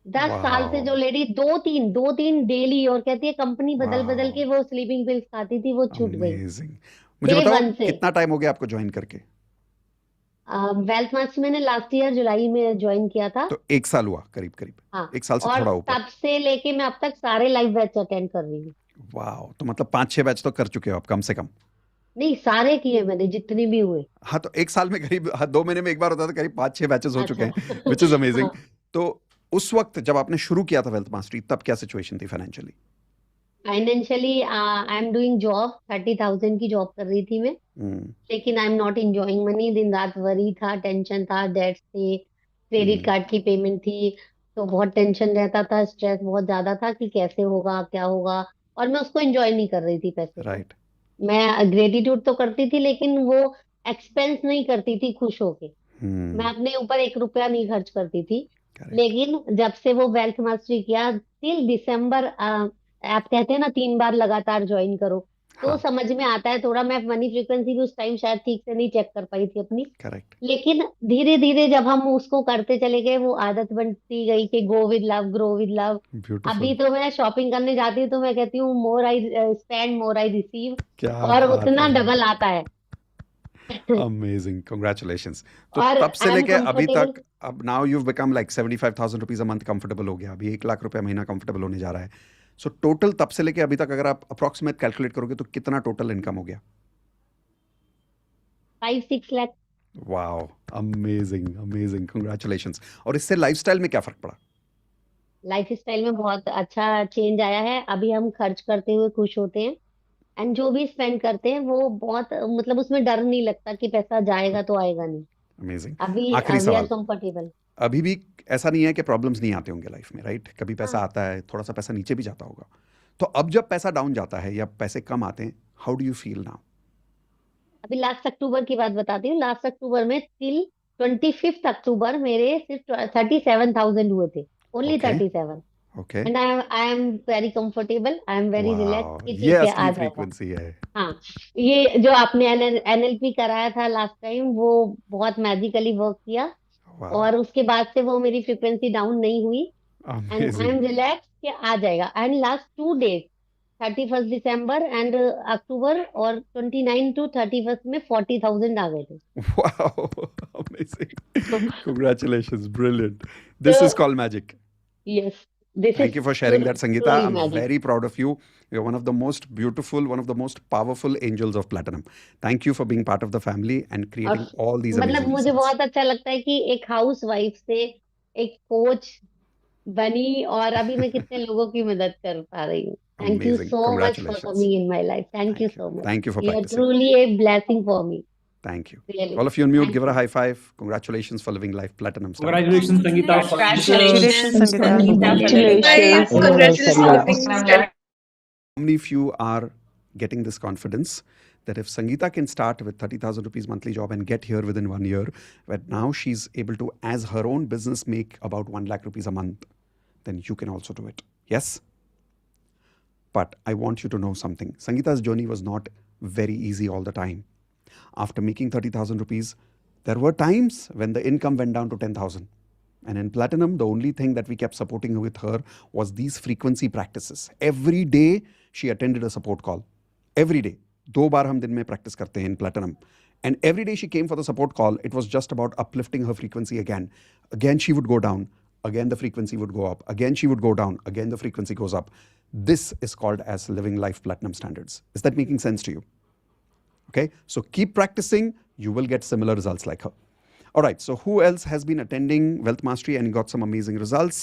10 साल से जो Wow. लेडी दो तीन डेली और कहती है कंपनी बदल बदल Wow. के वो स्लीपिंग पिल्स खाती थी वो छूट गई Amazing. मुझे डे बताओ 1 से. कितना टाइम हो गया आपको ज्वाइन करके? वेल्थ मार्च मैंने लास्ट ईयर जुलाई में ज्वाइन किया था. तो 1 साल हुआ करीब करीब. हाँ. 1 साल से और थोड़ा ऊपर. तब से लेके मैं अब तक सारे लाइव बैच अटेंड कर रही हूँ. वाह, तो मतलब 5-6 बैच तो कर चुके हो आप कम से कम. नहीं सारे किए मैंने जितने भी हुए. हाँ, तो 1 साल में करीब 2 महीने में एक बार होता था, करीब 5-6 बैचेस हो चुके हैं, अच्छा. Which is amazing. हाँ. तो उस वक्त जब आपने शुरू किया था वेल्थ मास्टरी, तब क्या सिचुएशन थी financially? Financially I am doing job. 30,000 की जॉब कर रही थी मैं. लेकिन I am not enjoying money. दिन रात वरी था, टेंशन था, डेट्स थे, क्रेडिट कार्ड की पेमेंट थी. तो बहुत टेंशन रहता था, स्ट्रेस बहुत ज्यादा था कि कैसे होगा क्या होगा. और मैं उसको एंजॉय नहीं कर रही थी पैसे को. राइट. मैं ग्रेटिट्यूड तो करती थी लेकिन वो एक्सपेंस नहीं करती थी खुश होके. मैं अपने ऊपर 1 रुपया नहीं खर्च करती थी. करेक्ट. लेकिन जब से वो वेल्थ मास्टरी किया टिल दिसंबर, आप कहते हैं ना 3 बार लगातार ज्वाइन करो, तो हाँ. समझ में आता है थोड़ा. मैं मनी फ्रीक्वेंसी भी उस टाइम शायद ठीक से नहीं चेक कर पाई थी अपनी. करेक्ट. लेकिन धीरे धीरे जब हम उसको करते चले गए वो आदत बनती गई कि go with love, grow with love. अभी ब्यूटीफुल. तो मैं शॉपिंग करने जाती हूँ तो मैं कहती हूँ मोर I spend more I receive. क्या और बात उतना है. डबल आता है. Amazing, congratulations. तो और तब से आई एम लेके अभी कंफर्टेबल. तक, अब now you become like 75,000 rupees a month comfortable हो गया. अभी 1 लाख रुपया महीना कंफर्टेबल होने जा रहा है. सो टोटल तब से लेके अभी तक अगर आप अप्रोक्सीमेट कैलकुलेट करोगे तो कितना टोटल इनकम हो गया? 5-6 lakh. Wow, amazing, amazing, congratulations. और इससे लाइफस्टाइल में क्या फर्क पड़ा? लाइफ स्टाइल में बहुत अच्छा चेंज आया है. अभी हम खर्च करते हुए खुश होते हैं. एंड जो भी स्पेंड करते हैं वो बहुत मतलब उसमें डर नहीं लगता कि पैसा जाएगा तो आएगा नहीं. अमेजिंग. अभी आखिरी वी आर सवाल. कंफर्टेबल. अभी भी ऐसा नहीं है कि प्रॉब्लम्स नहीं आते होंगे लाइफ में, राइट? कभी पैसा हाँ. आता है, थोड़ा सा पैसा नीचे भी जाता होगा. तो अब जब पैसा डाउन जाता है या पैसे कम आते हैं, how do you feel now? अभी लास्ट अक्टूबर की बात बताती हूँ. लास्ट अक्टूबर में टिल 25 अक्टूबर मेरे सिर्फ 37,000 हुए थे. Only okay. 37. Okay. And I am very comfortable, I am very relax वाह, कि ये ठीक है असली आ जाएगा। फ्रीक्वेंसी है। हाँ, ये जो आपने एनएलपी कराया था लास्ट टाइम, वो बहुत मैजिकली वर्क किया। वाह, और उसके बाद से वो मेरी फ्रिक्वेंसी डाउन नहीं हुई। And I amazing. Am relax कि आ जाएगा। And last 2 days, 31 December and October, और 29 to 31 में 40,000 आ गए थे। Wow, amazing. तो Congratulations, brilliant. तो This is called magic. Yes, this Thank is you for sharing that, Sangeeta. Truly I'm magic. very proud of you. You're one of the most beautiful, one of the most powerful angels of platinum. Thank you for being part of the family and और creating all these मतलब amazing मुझे results. बहुत अच्छा लगता है कि एक house wife से एक कोच बनी, और अभी मैं कितने लोगों की मदद कर पा रही हूँ। Thank you Amazing. So much for Congratulations. Coming in my life, thank you Thank you. So much. Thank you for you are practicing. Truly a blessing for me, Thank you. Really. All of you on mute, give thank her a you. high five. Congratulations for living life platinum style. Congratulations, Sangeeta, for Congratulations, Congratulations, Sangeeta. Sangeeta, for living life Guys, Congratulations. platinum. congratulations for living Platinum. How many of you are getting this confidence that if Sangeeta can start with 30,000 rupees monthly job and get here within 1 year, where now she's able to, as her own business, make about 1 lakh rupees a month, then you can also do it. Yes? But I want you to know something. Sangeeta's journey was not very easy all the time. After making 30,000 rupees, there were times when the income went down to 10,000. And in Platinum, the only thing that we kept supporting with her was these frequency practices. Every day, she attended a support call. Every day. 2 बार हम दिन में practice करते हैं in Platinum. And every day she came for the support call, it was just about uplifting her frequency again. Again, she would go down. Again, the frequency would go up. Again, she would go down. Again, the frequency goes up. This is called as living life platinum standards. Is that making sense to you? Okay, so keep practicing. You will get similar results like her. All right, so who else has been attending Wealth Mastery and got some amazing results?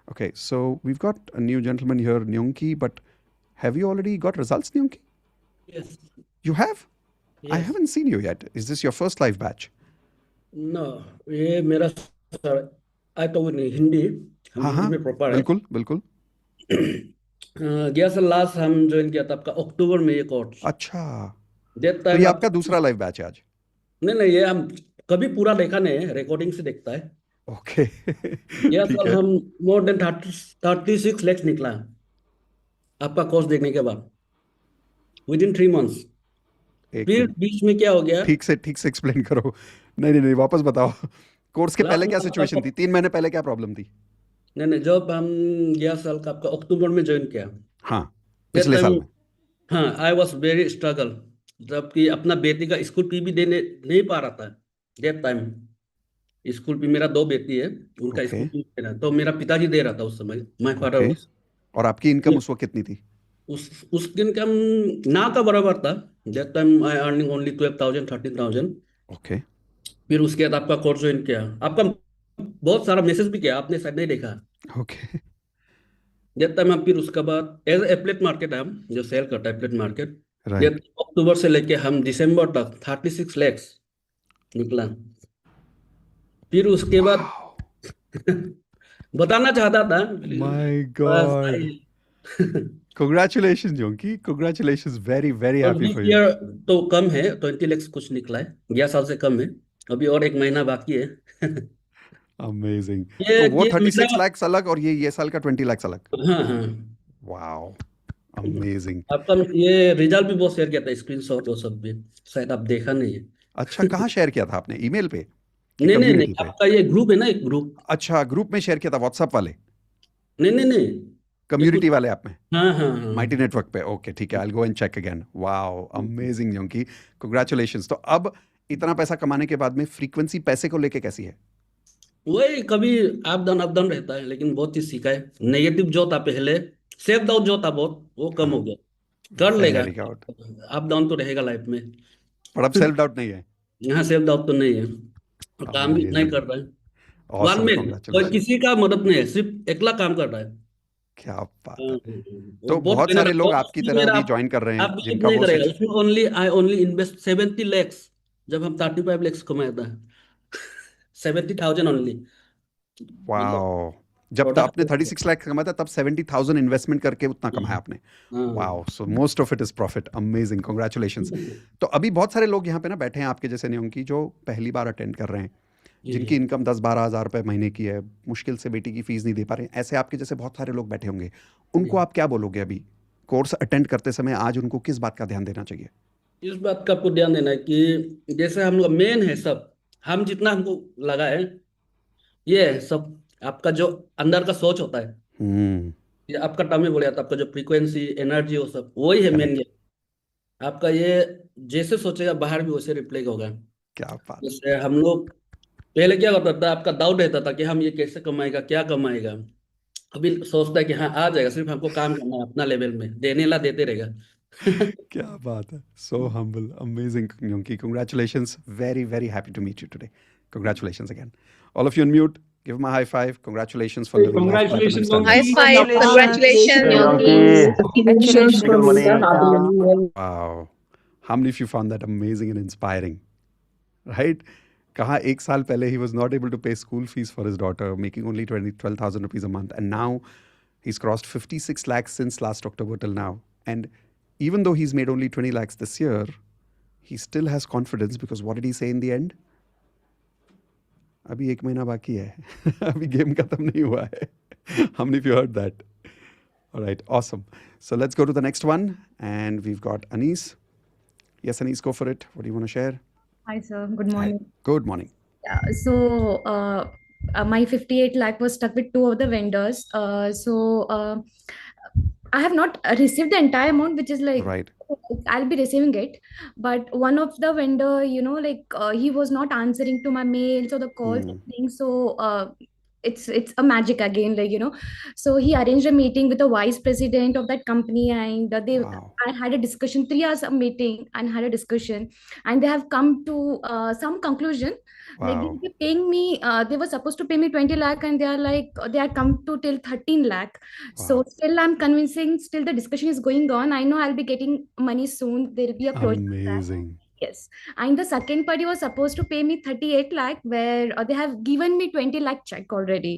Okay, so we've got a new gentleman here, Nyongki, but have you already got results, Nyongki? Yes, You have? I yes. haven't seen you yet. Is this your first live batch? No, ये मेरा sir I तो नहीं हिंदी, हम हाँ हिंदी हाँ, में proper है। बिल्कुल बिल्कुल। गया सर लास्ट हम ज्वाइन किया था आपका अक्टूबर में ये कोर्स। अच्छा, दैट तो ये टाइम आपका दूसरा लाइव बैच है आज? नहीं नहीं, ये हम कभी पूरा देखा नहीं है, रिकॉर्डिंग से देखता है। ओके गया ठीक साल है। हम मोर देन 36 लैक्स निकला आपका कोर्स देखने के बाद, विद इन 3 मंथ्स। एक फिर मिनट, बीच में क्या हो गया, ठीक से एक्सप्लेन करो। नहीं नहीं नहीं, वापस बताओ। कोर्स के पहले लास्ट क्या में सिचुएशन थी? 3 महीने पहले क्या प्रॉब्लम थी? नहीं नहीं, जब हम गया साल का आपका अक्टूबर में ज्वाइन किया, हाँ, दैट पिछले साल टाइम में। हाँ आई वॉज वेरी स्ट्रगल, जबकि अपना बेटी का स्कूल फी भी देने नहीं पा रहा था दैट टाइम। स्कूल फी, मेरा 2 बेटी है, उनका ओके स्कूल फी देना, तो मेरा पिताजी दे रहा था उस समय, माय फादर ओके। वाज। और आपकी इनकम उस वक्त कितनी थी? उस दिन का ना का बराबर था। That time I earning only 12,000 13,000। Okay फिर उसके बाद आपका कोर्स ज्वाइन किया, आपका बहुत सारा मैसेज भी किया, आपने शायद नहीं देखा। ओके। दैट टाइम हम फिर उसके बाद एज एप्लेट मार्केट है, हम जो सेल करता है एप्लेट मार्केट। राइट। अक्टूबर से लेके हम दिसंबर तक 36 लैक्स निकला। फिर उसके बाद वाओ, बताना चाहता था, माय बस गॉड। आई। कांग्रेचुलेशंस जोंकी, कांग्रेचुलेशंस, वेरी वेरी और happy this for you. Year तो कम है, 20 लैक्स कुछ निकला है, 11 साल से कम है। अभी और 1 महीना बाकी है। अमेजिंग। ये तो वो ये 36 मेरा, लैक्स अलग और ये साल का 20 लैक्स अलग। हाँ हाँ, वाओ, अमेजिंग। आपका ये रिजल्ट भी बहुत शेयर किया था, स्क्रीनशॉट वो सब भी, शायद आप देखा नहीं है। अच्छा, कहाँ शेयर किया था आपने? ईमेल पे कि नहीं नहीं नहीं, कम्युनिटी पे? आपका ये ग्रुप है ना, एक ग्रुप। अच्छा, ग्रुप में शेयर किया था, व्हाट्सएप वाले नहीं नहीं नहीं, ये कुछ, कम्युनिटी वाले ऐप में? हाँ हाँ हाँ। माइटी नेटवर्क पे? ओके ठीक है, I will go and check again. Wow, amazing जोंकी, कांग्रेचुलेशंस। तो अब इतना पैसा कमाने के बाद में फ्रीक्वेंसी पैसे को लेके कैसी है? वही कभी अप डाउन रहता है, लेकिन बहुत चीज सीखा है। नेगेटिव जो था पहले, सेल्फ डाउट जो था बहुत, वो कम हाँ, हो गया। कर लेगा, वेरी गुड। अप डाउन तो रहेगा लाइफ में। पर अब सेल्फ डाउट नहीं है? यहाँ सेल्फ डाउट तो नहीं है, और काम भी इतना ही अमेजिंग, कर रहा है। वन ऑसम, में कोई कांग्रेचुलेशंस। किसी का मदद नहीं है, सिर्फ अकेला काम कर रहा है। क्या बात है। वो तो बहुत बहुत मेहनत, सारे लोग और आपकी उसमें तरह मेरा अभी ज्वाइन कर रहे आप हैं बिलीव जिनका नहीं वो करेगा, सिक्स। उसमें आई ओनली इन्वेस्ट 70 लैक्स, जब हम 35 लैक्स कमाया था। 70,000 ओनली, मतलब वाओ, जब तक आपने प्रोडक्ट। 36 लाख कमाया था तब 70,000 इन्वेस्टमेंट करके उतना कमाया आपने? हाँ। Wow, so most of it is profit. Amazing, congratulations. तो अभी बहुत सारे लोग यहाँ पे ना बैठे हैं आपके जैसे नियम की, जो पहली बार अटेंड कर रहे हैं, जी जिनकी जी इनकम 10-12 हज़ार रुपए महीने की है, मुश्किल से बेटी की फीस नहीं दे पा रहे हैं, ऐसे आपके जैसे बहुत सारे लोग बैठे होंगे, उनको जी। आप क्या बोलोगे अभी कोर्स अटेंड करते समय? आज उनको किस बात का ध्यान देना चाहिए? इस बात का आपको ध्यान देना है कि जैसे हम लोग मेन है सब, हम जितना हमको लगा है ये है सब, आपका जो अंदर का सोच होता है, हम्म। ये आपका टर्म में बोला जाता है, आपका जो फ्रीक्वेंसी एनर्जी वो सब वही है मेन करेक्ट। गेम। आपका ये जैसे सोचेगा बाहर भी वैसे रिफ्लेक्ट होगा। क्या बात है। जैसे हम लोग पहले क्या होता था, आपका डाउट रहता था कि हम ये कैसे कमाएगा, क्या कमाएगा। अभी सोचता है कि हाँ आ जाएगा, सिर्फ हमको काम करना है अपना लेवल में, देने ला देते रहेगा। क्या बात है, so humble, amazing Yonki, congratulations, very very happy to meet you today. Congratulations again, all of you on mute, give him a high five. Congratulations for living life platinum Congratulations, High standards. Donkey. five. Congratulations. Congratulations, Yonki. Yonki. Congratulations Good for morning. being Wow, how many of you found that amazing and inspiring, right? कहा एक साल पहले he was not able to pay school fees for his daughter, making only 12,000 rupees a month, and now he's crossed 56 lakhs since last October till now. And even though he's made only 20 lakhs this year, he still has confidence because what did he say in the end? अभी 1 महीना बाकी है अभी game खत्म नहीं हुआ है How many of you heard that? All right, awesome. So let's go to the next one, and we've got Anis. Yes, Anis, go for it. What do you want to share? Hi, sir. Good Hi. morning. Good morning. Yeah, so my 58 lakh was stuck with two of the vendors. I have not received the entire amount, which is like Right. I'll be receiving it. But one of the vendor, he was not answering to my mails or the calls Hmm. and things. So it's a magic again, So he arranged a meeting with the vice president of that company, and Wow. I had a discussion, 3 hours of meeting, and had a discussion, and they have come to some conclusion. Like Wow. they're paying me, they were supposed to pay me 20 lakh, and they are like they are come to till 13 lakh. So Wow. still I'm convincing, still the discussion is going on. I know I'll be getting money soon. There will be a closure of that. Amazing. Yes. And the second party was supposed to pay me 38 lakh, where they have given me 20 lakh check already.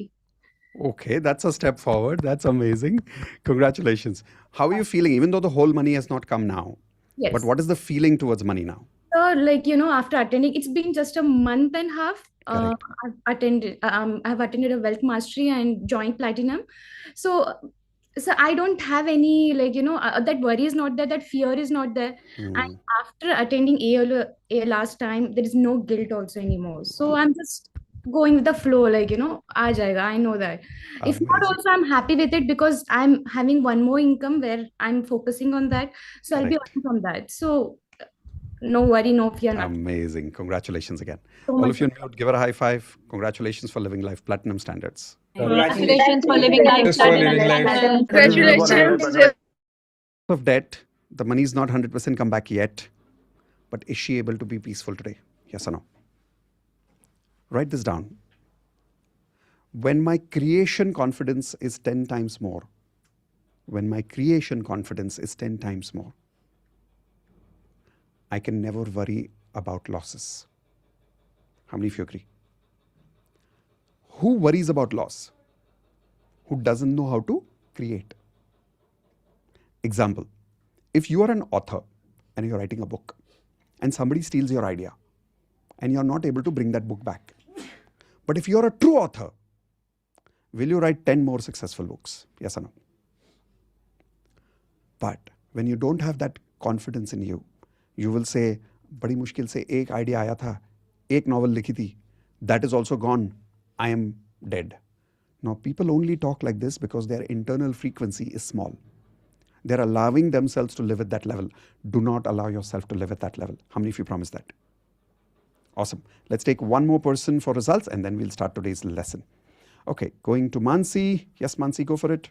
Okay, that's a step forward. That's amazing. Congratulations. How are you feeling, even though the whole money has not come now? But Yes. what is the feeling towards money now? So, after attending, it's been just a month and a half. Correct. I've attended a wealth mastery and joined platinum. So, so I don't have any that worry is not there, that fear is not there. And Hmm. after attending A last time, there is no guilt also anymore. So I'm just going with the flow, aa jayega, I know that. If not, Amazing. also I'm happy with it because I'm having one more income where I'm focusing on that. So I'll be Correct. earning from that. So no worry, no fear, nothing. Amazing. Congratulations again. So All much. of you on mute, give her a high five. Congratulations for living life platinum standards. Congratulations for living life. for living life. Congratulations. Of debt, the money is not 100% come back yet, but is she able to be peaceful today? Yes or no? Write this down. When my creation confidence is 10 times more, when my creation confidence is 10 times more, I can never worry about losses. How many of you agree? Who worries about loss? Who doesn't know how to create? Example, if you are an author and you're writing a book and somebody steals your idea and you're not able to bring that book back. But if you're a true author, will you write 10 more successful books? Yes or no? But when you don't have that confidence in you, you will say, बड़ी मुश्किल से एक idea आया था, एक novel लिखी थी, that is also gone, I am dead. Now people only talk like this because their internal frequency is small. They're allowing themselves to live at that level. Do not allow yourself to live at that level. How many of you promise that? Awesome. Let's take one more person for results and then we'll start today's lesson. Okay, going to Mansi. Yes, Mansi, go for it.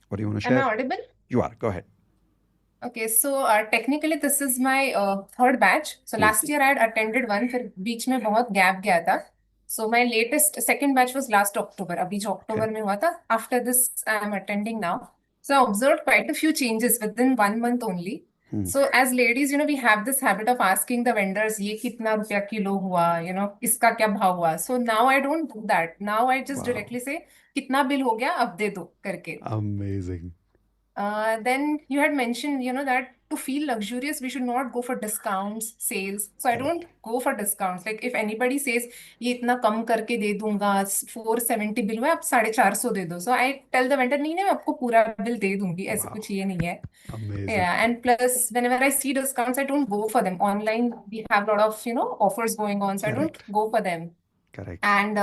What do you want to Am I share? audible? You are. Go ahead. Okay, so technically this is my third batch. So last year I had attended one, फिर बीच में बहुत gap गया था. So my latest second batch was last October. अभी जो October में हुआ था. After this I am attending now. So I observed quite a few changes within 1 month only. So as ladies, we have this habit of asking the vendors, ये कितना रुपया kilo हुआ, इसका क्या भाव हुआ. So now I don't do that. Now I just Wow. directly say, कितना bill हो गया, अब दे दो करके. Amazing. Then you had mentioned, that to feel luxurious, we should not go for discounts, sales. So I don't go for discounts. Like if anybody says, ये इतना कम करके दे दूंगा, 470 बिल हुआ, आप 450 दे दो. So I tell the vendor, नहीं नहीं, मैं आपको पूरा बिल दे दूंगी, ऐसा कुछ ये नहीं है. Amazing. Yeah, and plus, whenever I see discounts, I don't go for them. Online, we have a lot of, offers going on, so I don't Correct. go for them. Correct. And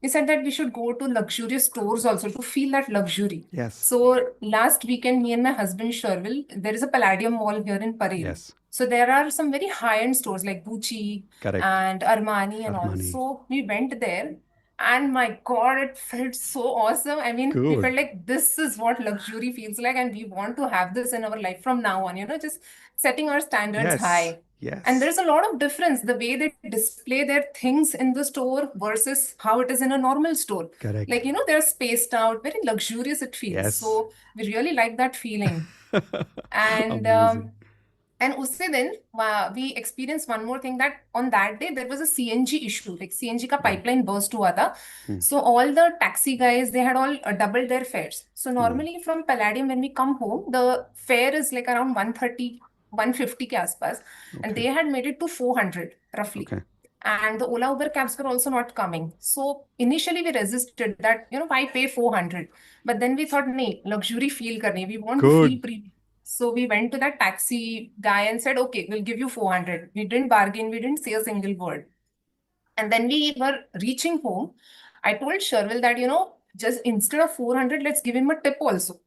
you said that we should go to luxurious stores also to feel that luxury. Yes. So last weekend, me and my husband Sherville, there is a Palladium Mall here in Parel. Yes. So there are some very high-end stores like Gucci Correct. and Armani and all. Armani. So we went there, and my God, it felt so awesome. I mean, we Good. felt like this is what luxury feels like, and we want to have this in our life from now on, just setting our standards Yes. high. Yes. And there's a lot of difference, the way they display their things in the store versus how it is in a normal store. Correct. Like, they're spaced out, very luxurious it feels. Yes. So we really like that feeling. And Amazing. and usse din we experienced one more thing, that on that day there was a CNG issue, like CNG ka pipeline burst hua tha. So all the taxi guys, they had all doubled their fares. So normally from Palladium, when we come home, the fare is like around 130, 150 ke aspas, and they had made it to 400 roughly. Okay. And the Ola Uber cabs were also not coming. So initially we resisted that, why pay 400? But then we thought, nee, luxury feel karni, we want to Good. feel premium. So we went to that taxi guy and said, okay, we'll give you 400. We didn't bargain, we didn't say a single word. And then we were reaching home. I told Sherville that, just instead of 400, let's give him a tip also.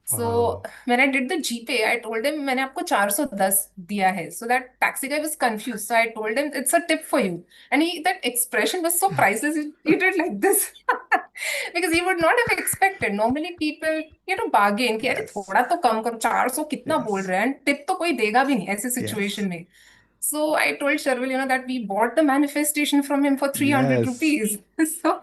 So Wow. when I did the GPay, I told him, मैंने आपको 410 दिया है. So that taxi guy was confused. So I told him, it's a tip for you. And that expression was so priceless. He did like this. Because he would not have expected. Normally people, bargain कि अरे Yes. थोड़ा तो कम करो, 400 कितना Yes. बोल रहे हैं, and tip तो कोई देगा भी नहीं ऐसे situation में. So I told Sherville, that we bought the manifestation from him for 300 Yes. rupees. So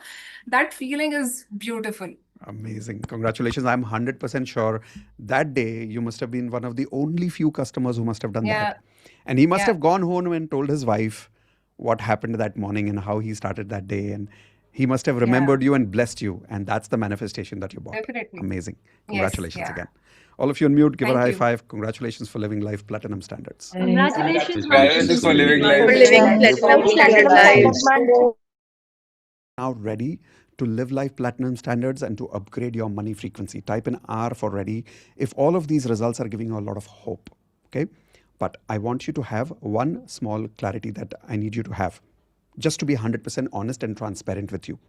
that feeling is beautiful. Amazing. Congratulations. I'm 100% sure that day you must have been one of the only few customers who must have done Yeah. that. And he must Yeah. have gone home and told his wife what happened that morning and how he started that day. And he must have remembered you and blessed you. And that's the manifestation that you bought. Definitely. Amazing. Yes, Congratulations yeah. again. All of you on mute, give her a Thank high you. five. Congratulations for living life platinum standards. Congratulations, Congratulations for living life. For living platinum standard lives. Now ready to live life platinum standards and to upgrade your money frequency. Type in R for ready if all of these results are giving you a lot of hope. Okay? But I want you to have one small clarity that I need you to have, just to be 100% honest and transparent with you.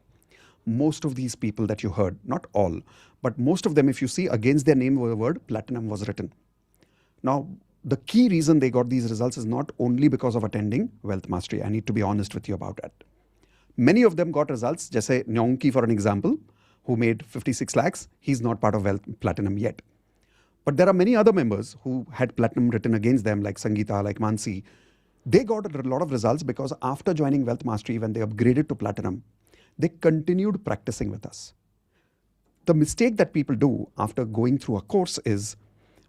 Most of these people that you heard, not all, but most of them, if you see against their name the word platinum was written. Now, the key reason they got these results is not only because of attending Wealth Mastery. I need to be honest with you about that. Many of them got results, Jesse Nyongki for an example, who made 56 lakhs. He's not part of Wealth Platinum yet. But there are many other members who had platinum written against them, like Sangeeta, like Mansi. They got a lot of results because after joining Wealth Mastery, when they upgraded to platinum, they continued practicing with us. The mistake that people do after going through a course is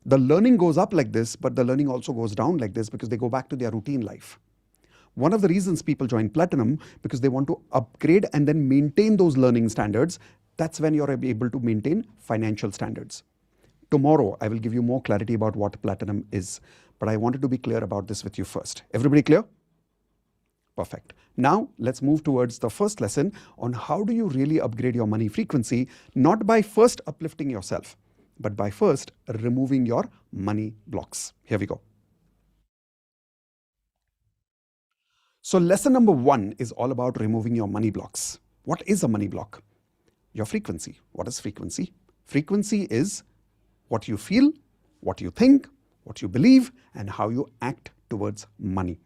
the learning goes up like this, but the learning also goes down like this because they go back to their routine life. One of the reasons people join platinum because they want to upgrade and then maintain those learning standards. That's when you're able to maintain financial standards. Tomorrow, I will give you more clarity about what platinum is, but I wanted to be clear about this with you first. Everybody clear? Perfect. Now, let's move towards the first lesson on how do you really upgrade your money frequency, not by first uplifting yourself, but by first removing your money blocks. Here we go. So lesson number 1 is all about removing your money blocks. What is a money block? Your frequency. What is frequency? Frequency is what you feel, what you think, what you believe, and how you act towards money.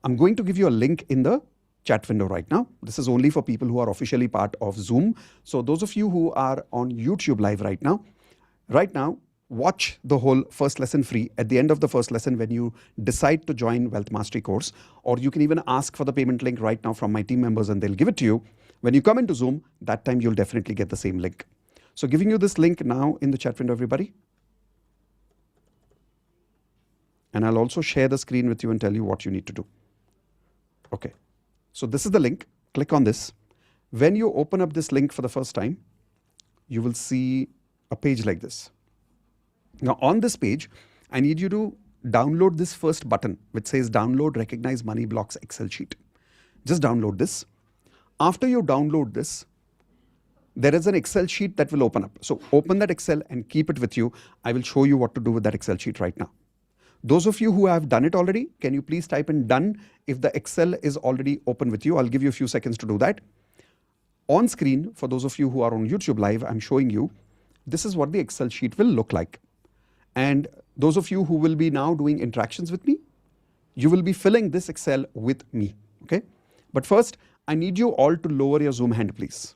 I'm going to give you a link in the chat window right now. This is only for people who are officially part of Zoom. So those of you who are on YouTube live right now, watch the whole first lesson free at the end of the first lesson when you decide to join Wealth Mastery course, or you can even ask for the payment link right now from my team members and they'll give it to you. When you come into Zoom, that time you'll definitely get the same link. So giving you this link now in the chat window, everybody. And I'll also share the screen with you and tell you what you need to do. Okay, so this is the link. Click on this. When you open up this link for the first time, you will see a page like this. Now on this page, I need you to download this first button which says download recognize money blocks Excel sheet. Just download this. After you download this, there is an Excel sheet that will open up. So open that Excel and keep it with you. I will show you what to do with that Excel sheet right now. Those of you who have done it already, can you please type in done if the Excel is already open with you? I'll give you a few seconds to do that. On screen, for those of you who are on YouTube Live, I'm showing you, this is what the Excel sheet will look like. And those of you who will be now doing interactions with me, you will be filling this Excel with me, okay? But first, I need you all to lower your Zoom hand, please.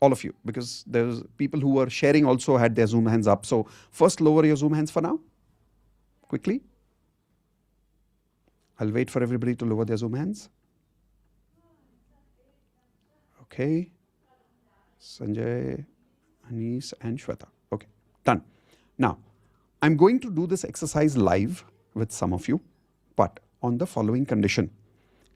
All of you, because there's people who were sharing also had their Zoom hands up. So first lower your Zoom hands for now, quickly. I'll wait for everybody to lower their Zoom hands. Okay. Sanjay, Anis, and Shweta. Okay, done. Now, I'm going to do this exercise live with some of you, but on the following condition.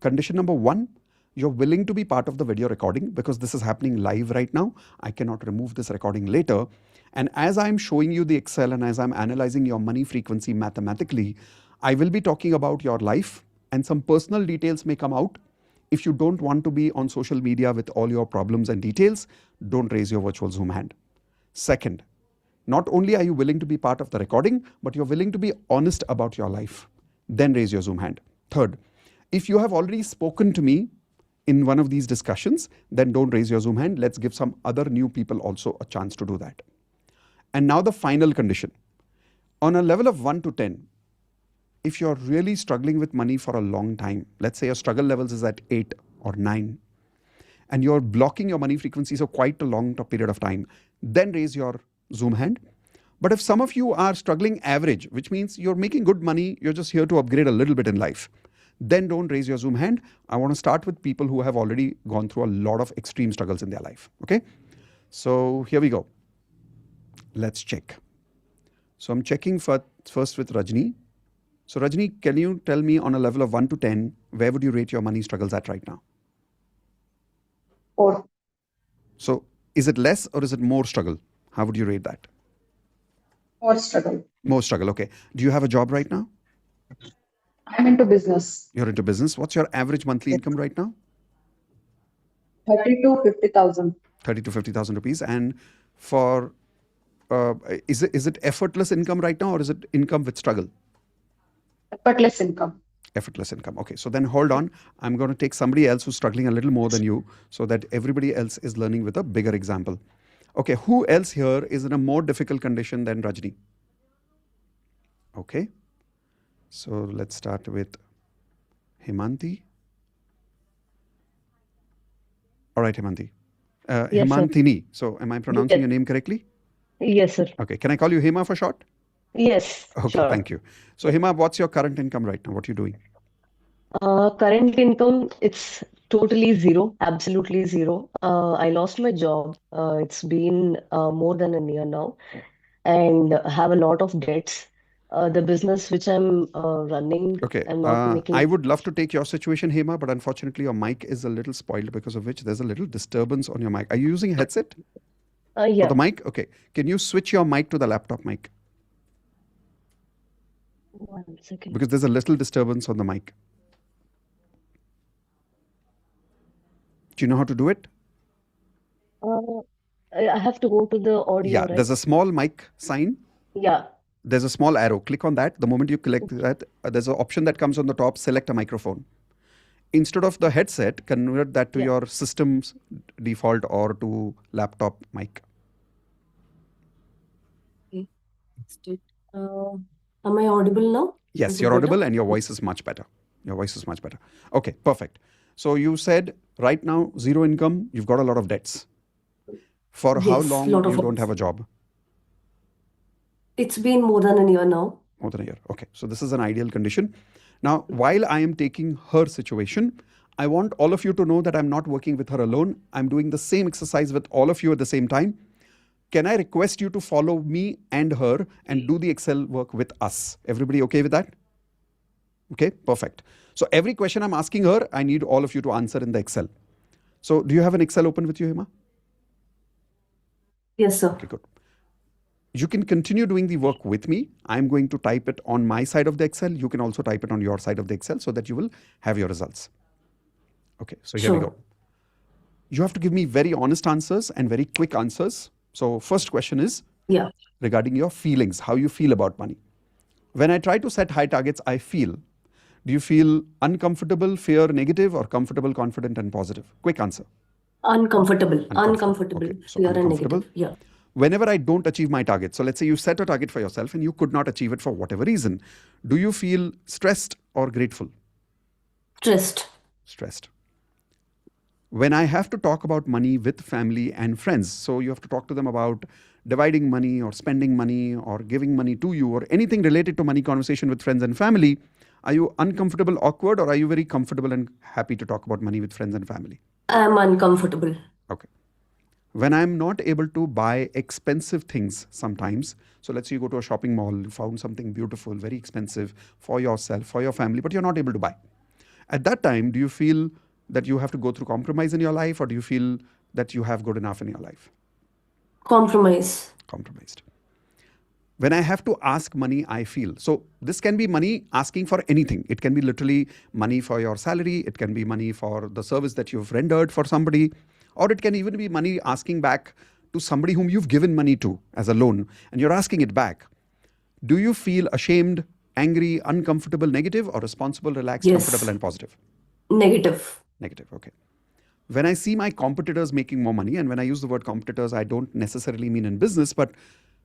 Condition number 1, you're willing to be part of the video recording because this is happening live right now. I cannot remove this recording later. And as I'm showing you the Excel and as I'm analyzing your money frequency mathematically, I will be talking about your life and some personal details may come out. If you don't want to be on social media with all your problems and details, don't raise your virtual Zoom hand. Second, not only are you willing to be part of the recording, but you're willing to be honest about your life. Then raise your Zoom hand. Third, if you have already spoken to me in one of these discussions, then don't raise your Zoom hand. Let's give some other new people also a chance to do that. And now the final condition. On a level of 1 to 10, if you're really struggling with money for a long time, let's say your struggle levels is at 8 or 9, and you're blocking your money frequencies for quite a long period of time, then raise your Zoom hand. But if some of you are struggling average, which means you're making good money, you're just here to upgrade a little bit in life, then don't raise your Zoom hand. I want to start with people who have already gone through a lot of extreme struggles in their life. Okay, so here we go. Let's check. So I'm checking first with Rajni. So Rajni, can you tell me on a level of 1 to 10, where would you rate your money struggles at right now? 4. So is it less or is it more struggle? How would you rate that? More struggle. More struggle, okay. Do you have a job right now? I'm into business. You're into business. What's your average monthly income right now? 30 to 50,000. 30 to 50,000 rupees. And for, is it effortless income right now or is it income with struggle? Effortless income. Effortless income. Okay, so then hold on. I'm going to take somebody else who's struggling a little more than you so that everybody else is learning with a bigger example. Okay, who else here is in a more difficult condition than Rajni? Okay, so let's start with Himanti. All right, Himanti. Yes, sir. Himantini. So am I pronouncing Yes. your name correctly? Yes, sir. Okay, can I call you Hima for short? Yes, Okay, sure. thank you. So Hima, what's your current income right now? What are you doing? Current income, it's totally zero, absolutely zero. I lost my job. It's been more than a year now, and have a lot of debts. The business which I'm running, Okay, I'm not I making. would love to take your situation, Hema, but unfortunately your mic is a little spoiled because of which there's a little disturbance on your mic. Are you using a headset for Yeah, the mic? Okay, can you switch your mic to the laptop mic? 1 second. Because there's a little disturbance on the mic. Do you know how to do it? I have to go to the audio, Yeah, right? there's a small mic sign. Yeah. There's a small arrow. Click on that. The moment you click that, there's an option that comes on the top, select a microphone. Instead of the headset, convert that to Yeah. your system's default or to laptop mic. Am I audible now? Yes, Is it you're better? audible and your voice is much better. Your voice is much better. Okay, perfect. So you said right now, zero income, you've got a lot of debts. For how Yes, long lot you of don't debts. have a job? It's been more than a year now. More than a year. Okay, so this is an ideal condition. Now, while I am taking her situation, I want all of you to know that I'm not working with her alone. I'm doing the same exercise with all of you at the same time. Can I request you to follow me and her and do the Excel work with us? Everybody okay with that? Okay, perfect. So every question I'm asking her, I need all of you to answer in the Excel. So do you have an Excel open with you, Hema? Yes, sir. Okay, good. You can continue doing the work with me. I'm going to type it on my side of the Excel. You can also type it on your side of the Excel so that you will have your results. Okay, so here we go. Sure. You have to give me very honest answers and very quick answers. So first question is Yeah. regarding your feelings, how you feel about money. When I try to set high targets, I feel. Do you feel uncomfortable, fear, negative, or comfortable, confident, and positive? Quick answer. Uncomfortable. Uncomfortable. Uncomfortable. Okay, so Fear and uncomfortable. negative. Yeah. Whenever I don't achieve my target, so let's say you set a target for yourself and you could not achieve it for whatever reason, do you feel stressed or grateful? Stressed. Stressed. When I have to talk about money with family and friends, so you have to talk to them about dividing money or spending money or giving money to you or anything related to money conversation with friends and family, are you uncomfortable, awkward, or are you very comfortable and happy to talk about money with friends and family? I'm uncomfortable. Okay. When I'm not able to buy expensive things sometimes, so let's say you go to a shopping mall, you found something beautiful, very expensive for yourself, for your family, but you're not able to buy. At that time, do you feel that you have to go through compromise in your life, or do you feel that you have good enough in your life? Compromise. Compromised. When I have to ask money, I feel. So this can be money asking for anything. It can be literally money for your salary. It can be money for the service that you've rendered for somebody. Or it can even be money asking back to somebody whom you've given money to as a loan and you're asking it back. Do you feel ashamed, angry, uncomfortable, negative, or responsible, relaxed, Yes. comfortable, and positive? Negative. Negative, okay. When I see my competitors making more money, and when I use the word competitors, I don't necessarily mean in business, but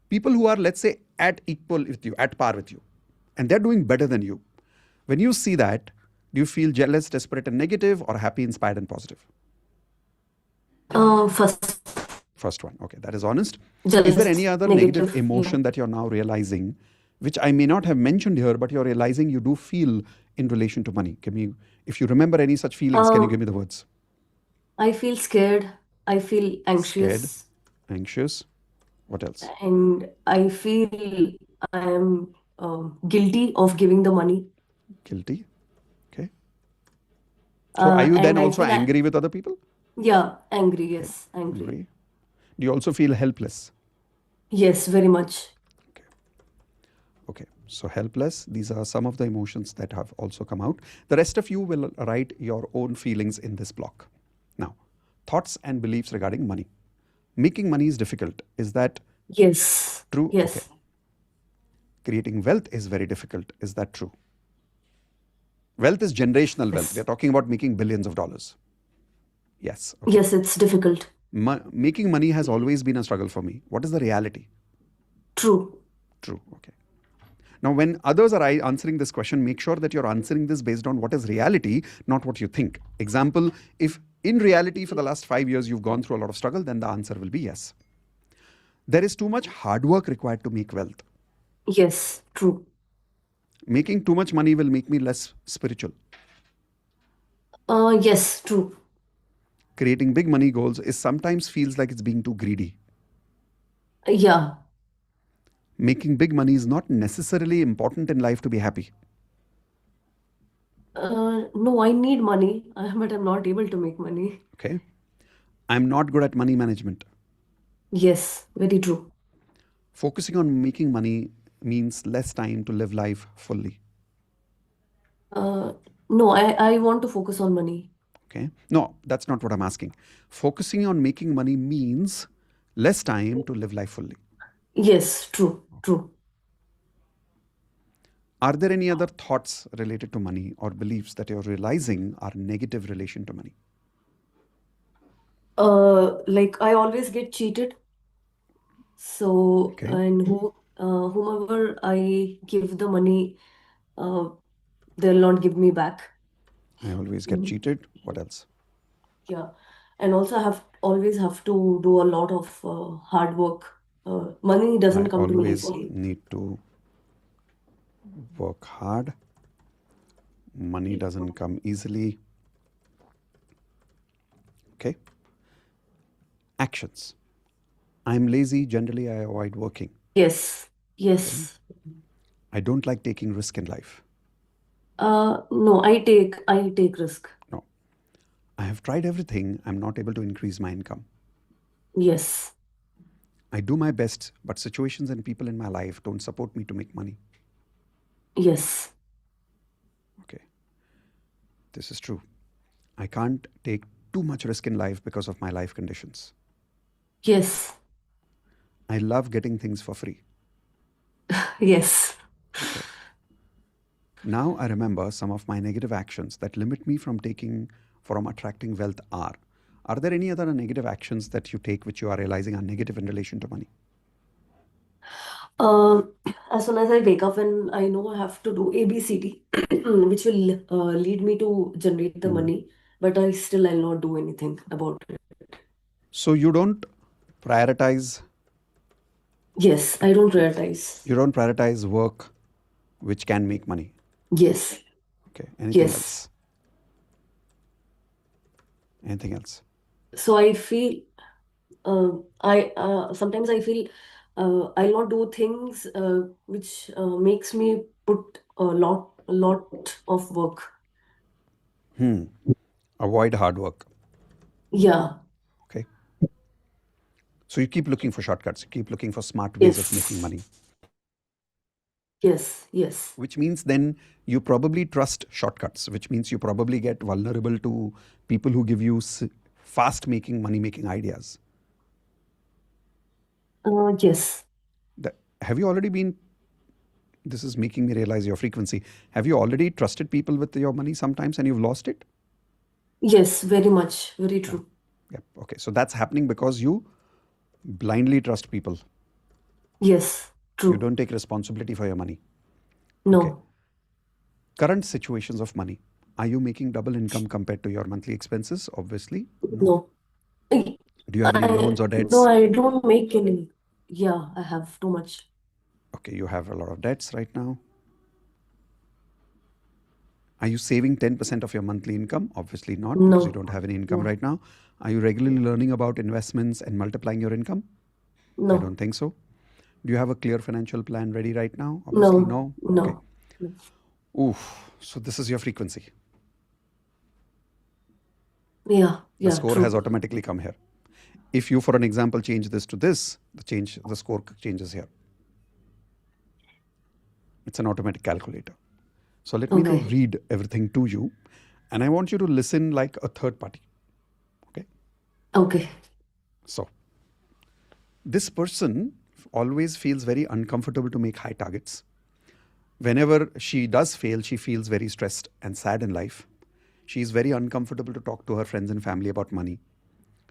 people who are, let's say, at equal with you, at par with you, and they're doing better than you. When you see that, do you feel jealous, desperate, and negative, or happy, inspired, and positive? First. First one, okay, that is honest. Jealous. Is there any other negative Yeah. emotion that you're now realizing, which I may not have mentioned here, but you're realizing you do feel in relation to money? Give me, if you remember any such feelings, can you give me the words? I feel scared. I feel anxious. Scared, anxious. What else? And I feel I am guilty of giving the money. Guilty. Okay. So are you And then I also feel angry with other people? Yeah, angry. Yes, angry. Angry. Do you also feel helpless? Yes, very much. Okay, so helpless. These are some of the emotions that have also come out. The rest of you will write your own feelings in this block. Now, thoughts and beliefs regarding money. Making money is difficult. Is that Yes. true? Yes. Okay. Creating wealth is very difficult. Is that true? Wealth is generational wealth. Yes. We are talking about making billions of dollars. Yes. Okay. Yes, it's difficult. Making money has always been a struggle for me. What is the reality? True. True. Okay. Now, when others are answering this question, make sure that you're answering this based on what is reality, not what you think. Example, if in reality for the last 5 years you've gone through a lot of struggle, then the answer will be yes. There is too much hard work required to make wealth. Yes, true. Making too much money will make me less spiritual. Yes, true. Creating big money goals is sometimes feels like it's being too greedy. Yeah. Making big money is not necessarily important in life to be happy. No, I need money, but I'm not able to make money. Okay. I'm not good at money management. Yes, very true. Focusing on making money means less time to live life fully. No, I want to focus on money. Okay. No, that's not what I'm asking. Focusing on making money means less time to live life fully. Yes, true, true. Are there any other thoughts related to money or beliefs that you're realizing are negative relation to money? Like I always get cheated. So, Okay. and whomever I give the money, they'll not give me back. I always get cheated. What else? Yeah. And also always have to do a lot of hard work. Money doesn't I come to me always easily. need to work hard. Money doesn't come easily. Okay. Actions. I'm lazy. Generally, I avoid working. Yes, yes. I don't like taking risk in life. No, I take risk. No. I have tried everything. I'm not able to increase my income. Yes. I do my best, but situations and people in my life don't support me to make money. Yes. Okay, this is true. I can't take too much risk in life because of my life conditions. Yes. I love getting things for free. Yes. Okay. Now I remember some of my negative actions that limit me from attracting wealth are. Are there any other negative actions that you take which you are realizing are negative in relation to money? Um, as soon as I wake up and I know I have to do ABCD, which will lead me to generate the money, but I'll not do anything about it. So you don't prioritize Yes, I don't prioritize. work which can make money. Yes. Okay. Anything Yes. else? Anything else? So I feel I sometimes I feel I'll not do things which makes me put a lot of work. Avoid hard work. Yeah. Okay. So you keep looking for shortcuts. You keep looking for smart ways of making Yes. money. Yes. Yes. Which means then you probably trust shortcuts, which means you probably get vulnerable to people who give you fast making money making ideas. Yes. Have you already been, this is making me realize your frequency. Have you already trusted people with your money sometimes and you've lost it? Yes. Very much. Very true. Yeah. Okay. So that's happening because you blindly trust people. Yes. You True. don't take responsibility for your money. No. Okay. Current situations of money. Are you making double income compared to your monthly expenses? Obviously, no. No. Do you have any loans or debts? No, I don't make any. Yeah, I have too much. Okay, you have a lot of debts right now. Are you saving 10% of your monthly income? Obviously not, because you No. don't have any income No. right now. Are you regularly learning about investments and multiplying your income? I No. don't think so. Do you have a clear financial plan ready right now? Obviously no. Okay. No. Oof. So this is your frequency. Yeah. The Yeah. score True. has automatically come here. If you, for an example, change this to this, the score changes here. It's an automatic calculator. So let me now Okay. read everything to you, and I want you to listen like a third party. Okay? Okay. So this person always feels very uncomfortable to make high targets. Whenever she does fail, she feels very stressed and sad in life. She is very uncomfortable to talk to her friends and family about money.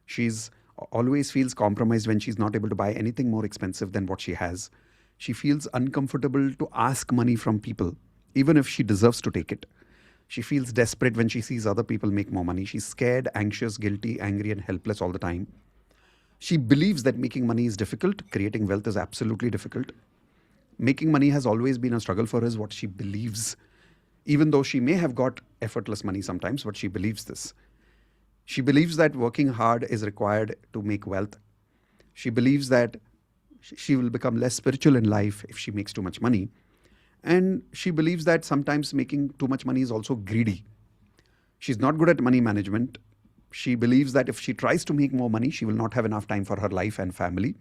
She's always feels compromised when she's not able to buy anything more expensive than what she has. She feels uncomfortable to ask money from people, even if she deserves to take it. She feels desperate when she sees other people make more money. She's scared, anxious, guilty, angry, and helpless all the time. She believes that making money is difficult, creating wealth is absolutely difficult. Making money has always been a struggle for her, is what she believes. Even though she may have got effortless money sometimes, but she believes this. She believes that working hard is required to make wealth. She believes that she will become less spiritual in life if she makes too much money. And she believes that sometimes making too much money is also greedy. She's not good at money management. She believes that if she tries to make more money, she will not have enough time for her life and family.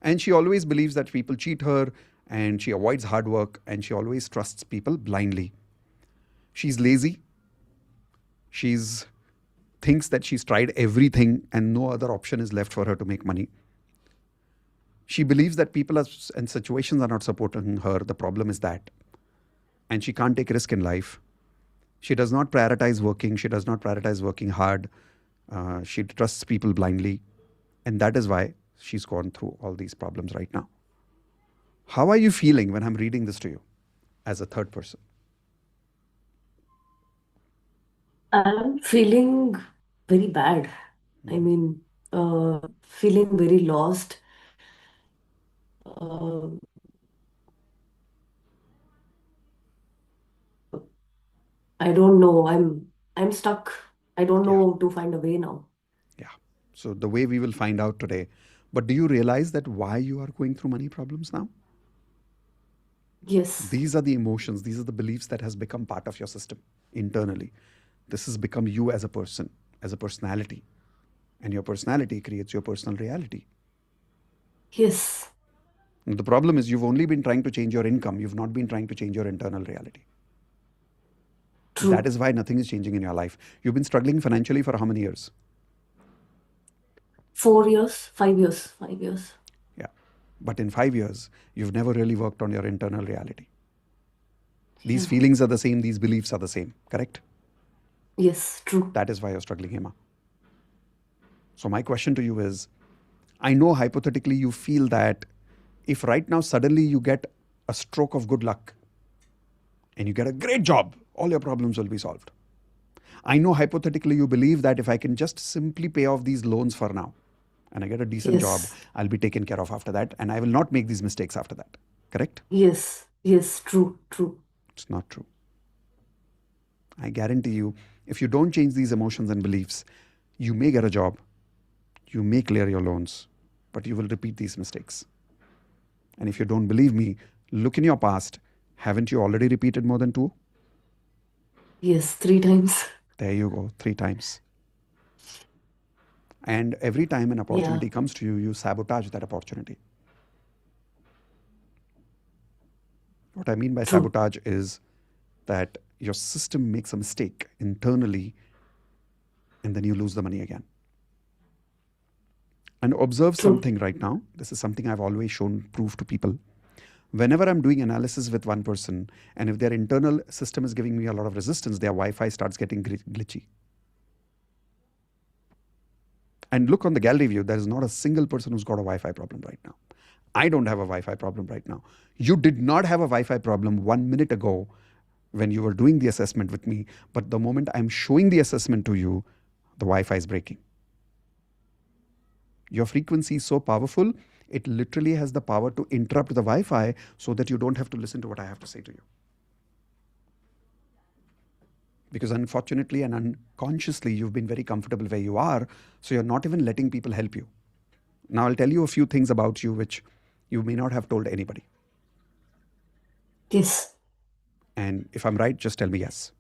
And she always believes that people cheat her, and she avoids hard work, and she always trusts people blindly. She's lazy. She's thinks that she's tried everything and no other option is left for her to make money. She believes that people and situations are not supporting her. The problem is that. And she can't take risk in life. She does not prioritize working. She does not prioritize working hard. She trusts people blindly. And that is why she's gone through all these problems right now. How are you feeling when I'm reading this to you as a third person? I'm feeling very bad. I mean, feeling very lost. Uh, I don't know. I'm stuck. I don't Yeah. know to find a way now. Yeah. So the way we will find out today. But do you realize that why you are going through money problems now? Yes. These are the emotions, these are the beliefs that has become part of your system internally. This has become you as a person, as a personality. And your personality creates your personal reality. Yes. The problem is you've only been trying to change your income. You've not been trying to change your internal reality. True. That is why nothing is changing in your life. You've been struggling financially for how many years? 4 years, 5 years, 5 years. Yeah. But in 5 years, you've never really worked on your internal reality. These Yeah. feelings are the same, these beliefs are the same, correct? Yes, true. That is why you're struggling, Hema. So my question to you is, I know hypothetically you feel that if right now suddenly you get a stroke of good luck and you get a great job, all your problems will be solved. I know hypothetically you believe that if I can just simply pay off these loans for now and I get a decent job, Yes. I'll be taken care of after that and I will not make these mistakes after that. Correct? Yes. Yes, true, true. It's not true. I guarantee you, if you don't change these emotions and beliefs, you may get a job, you may clear your loans, but you will repeat these mistakes. And if you don't believe me, look in your past. Haven't you already repeated more than 2? Yes, 3 times. There you go, 3 times. And every time an opportunity comes to you, you sabotage that opportunity. What I mean by True. sabotage is that your system makes a mistake internally and then you lose the money again. And observe True. something right now. This is something I've always shown proof to people. Whenever I'm doing analysis with one person, and if their internal system is giving me a lot of resistance, their Wi-Fi starts getting glitchy. And look on the gallery view, there is not a single person who's got a Wi-Fi problem right now. I don't have a Wi-Fi problem right now. You did not have a Wi-Fi problem 1 minute ago when you were doing the assessment with me, but the moment I'm showing the assessment to you, the Wi-Fi is breaking. Your frequency is so powerful, it literally has the power to interrupt the Wi-Fi so that you don't have to listen to what I have to say to you. Because unfortunately and unconsciously, you've been very comfortable where you are, so you're not even letting people help you. Now, I'll tell you a few things about you which you may not have told anybody. Yes. And if I'm right, just tell me yes.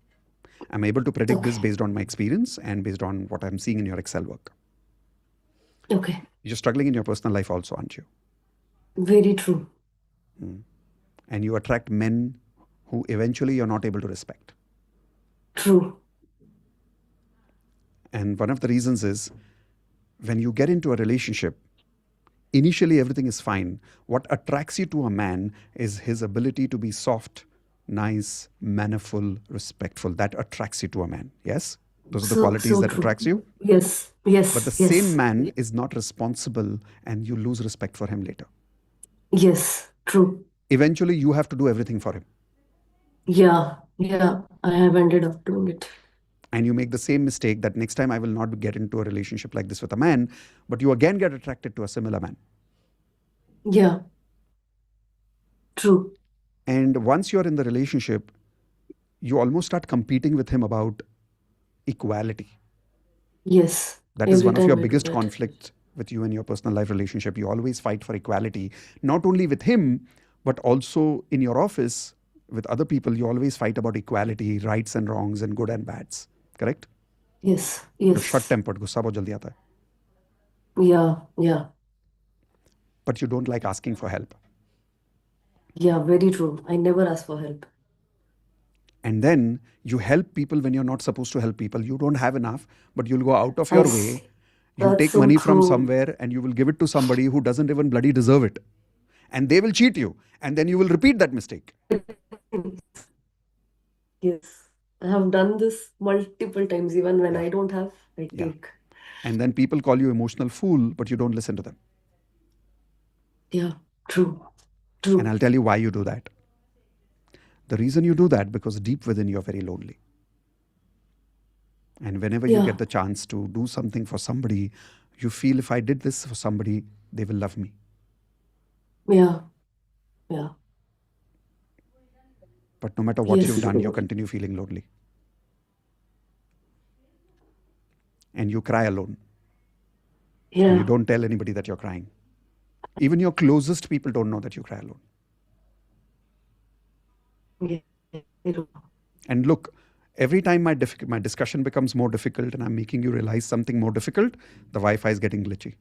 I'm able to predict this Okay. based on my experience and based on what I'm seeing in your Excel work. Okay. You're struggling in your personal life also, aren't you? Very true. And you attract men who eventually you're not able to respect. True. And one of the reasons is when you get into a relationship, initially everything is fine. What attracts you to a man is his ability to be soft, nice, mannerful, respectful. That attracts you to a man. Yes? Those are the qualities that true. attracts you. Yes. Yes. But the yes. same man is not responsible and you lose respect for him later. Yes. True. Eventually you have to do everything for him. Yeah. Yeah. I have ended up doing it. And you make the same mistake that next time I will not get into a relationship like this with a man, but you again get attracted to a similar man. Yeah. True. And once you're in the relationship, you almost start competing with him about equality. Yes. That is Every one of time your I do biggest that. conflicts with you and your personal life relationship. You always fight for equality, not only with him, but also in your office with other people. You always fight about equality, rights and wrongs, and good and bads. Correct? Yes. You're Yes. short-tempered, गुस्सा बहुत जल्दी आता है. Yeah. Yeah. But you don't like asking for help. Yeah. Very true. I never ask for help. And then you help people when you're not supposed to help people. You don't have enough, but you'll go out of your way. You'll That's take so money from true. somewhere and you will give it to somebody who doesn't even bloody deserve it. And they will cheat you. And then you will repeat that mistake. Yes. I have done this multiple times. Even when Yeah. I don't have, I Yeah. take. And then people call you emotional fool, but you don't listen to them. Yeah. True. And True. I'll tell you why you do that. The reason you do that, because deep within you're very lonely. And whenever you Yeah. get the chance to do something for somebody, you feel if I did this for somebody, they will love me. Yeah. Yeah. But no matter what Yes. you've done, you continue feeling lonely. And you cry alone. And you Yeah. don't tell anybody that you're crying. Even your closest people don't know that you cry alone. Yeah. I do. And look, every time my discussion becomes more difficult and I'm making you realize something more difficult, the Wi-Fi is getting glitchy.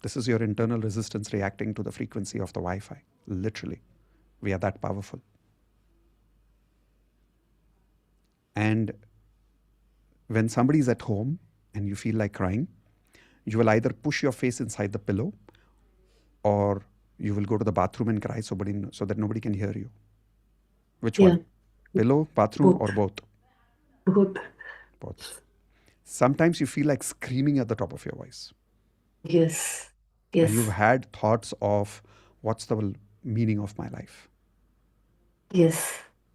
This is your internal resistance reacting to the frequency of the Wi-Fi. Literally, we are that powerful. And when somebody's at home and you feel like crying, you will either push your face inside the pillow or you will go to the bathroom and cry so that nobody can hear you. Which Yeah, one? Pillow, bathroom, both. or both? Both. Both. Sometimes you feel like screaming at the top of your voice. Yes. And you've Yes. had thoughts of what's the meaning of my life. Yes.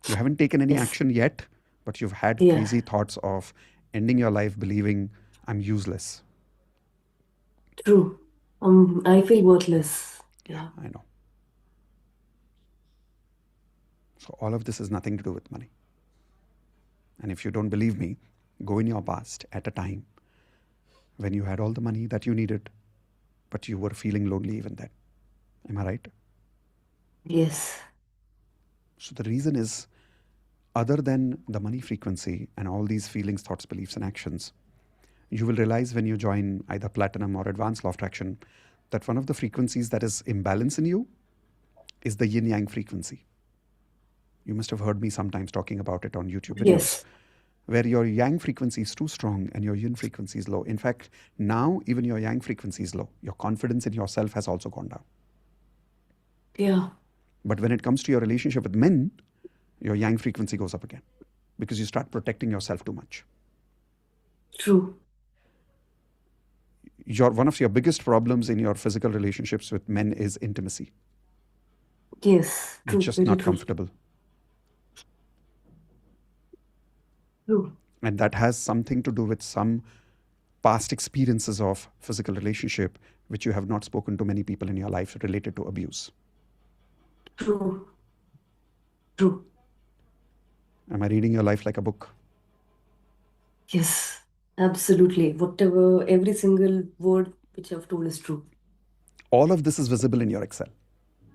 You haven't taken any Yes. action yet, but you've had Yeah. crazy thoughts of ending your life believing I'm useless. True. I feel worthless. Yeah. I know. So all of this has nothing to do with money. And if you don't believe me, go in your past at a time when you had all the money that you needed, but you were feeling lonely even then. Am I right? Yes. So the reason is, other than the money frequency and all these feelings, thoughts, beliefs, and actions, you will realize when you join either Platinum or Advanced Law of Attraction that one of the frequencies that is imbalance in you is the yin yang frequency. You must have heard me sometimes talking about it on YouTube videos, Yes. where your yang frequency is too strong and your yin frequency is low. In fact, now even your yang frequency is low. Your confidence in yourself has also gone down. Yeah. But when it comes to your relationship with men, your yang frequency goes up again because you start protecting yourself too much. True. One of your biggest problems in your physical relationships with men is intimacy. Yes. You're True. just Very not true. comfortable. True. And that has something to do with some past experiences of physical relationship which you have not spoken to many people in your life related to abuse. True. True. Am I reading your life like a book? Yes. Absolutely. Whatever, every single word which I've told is true. All of this is visible in your Excel.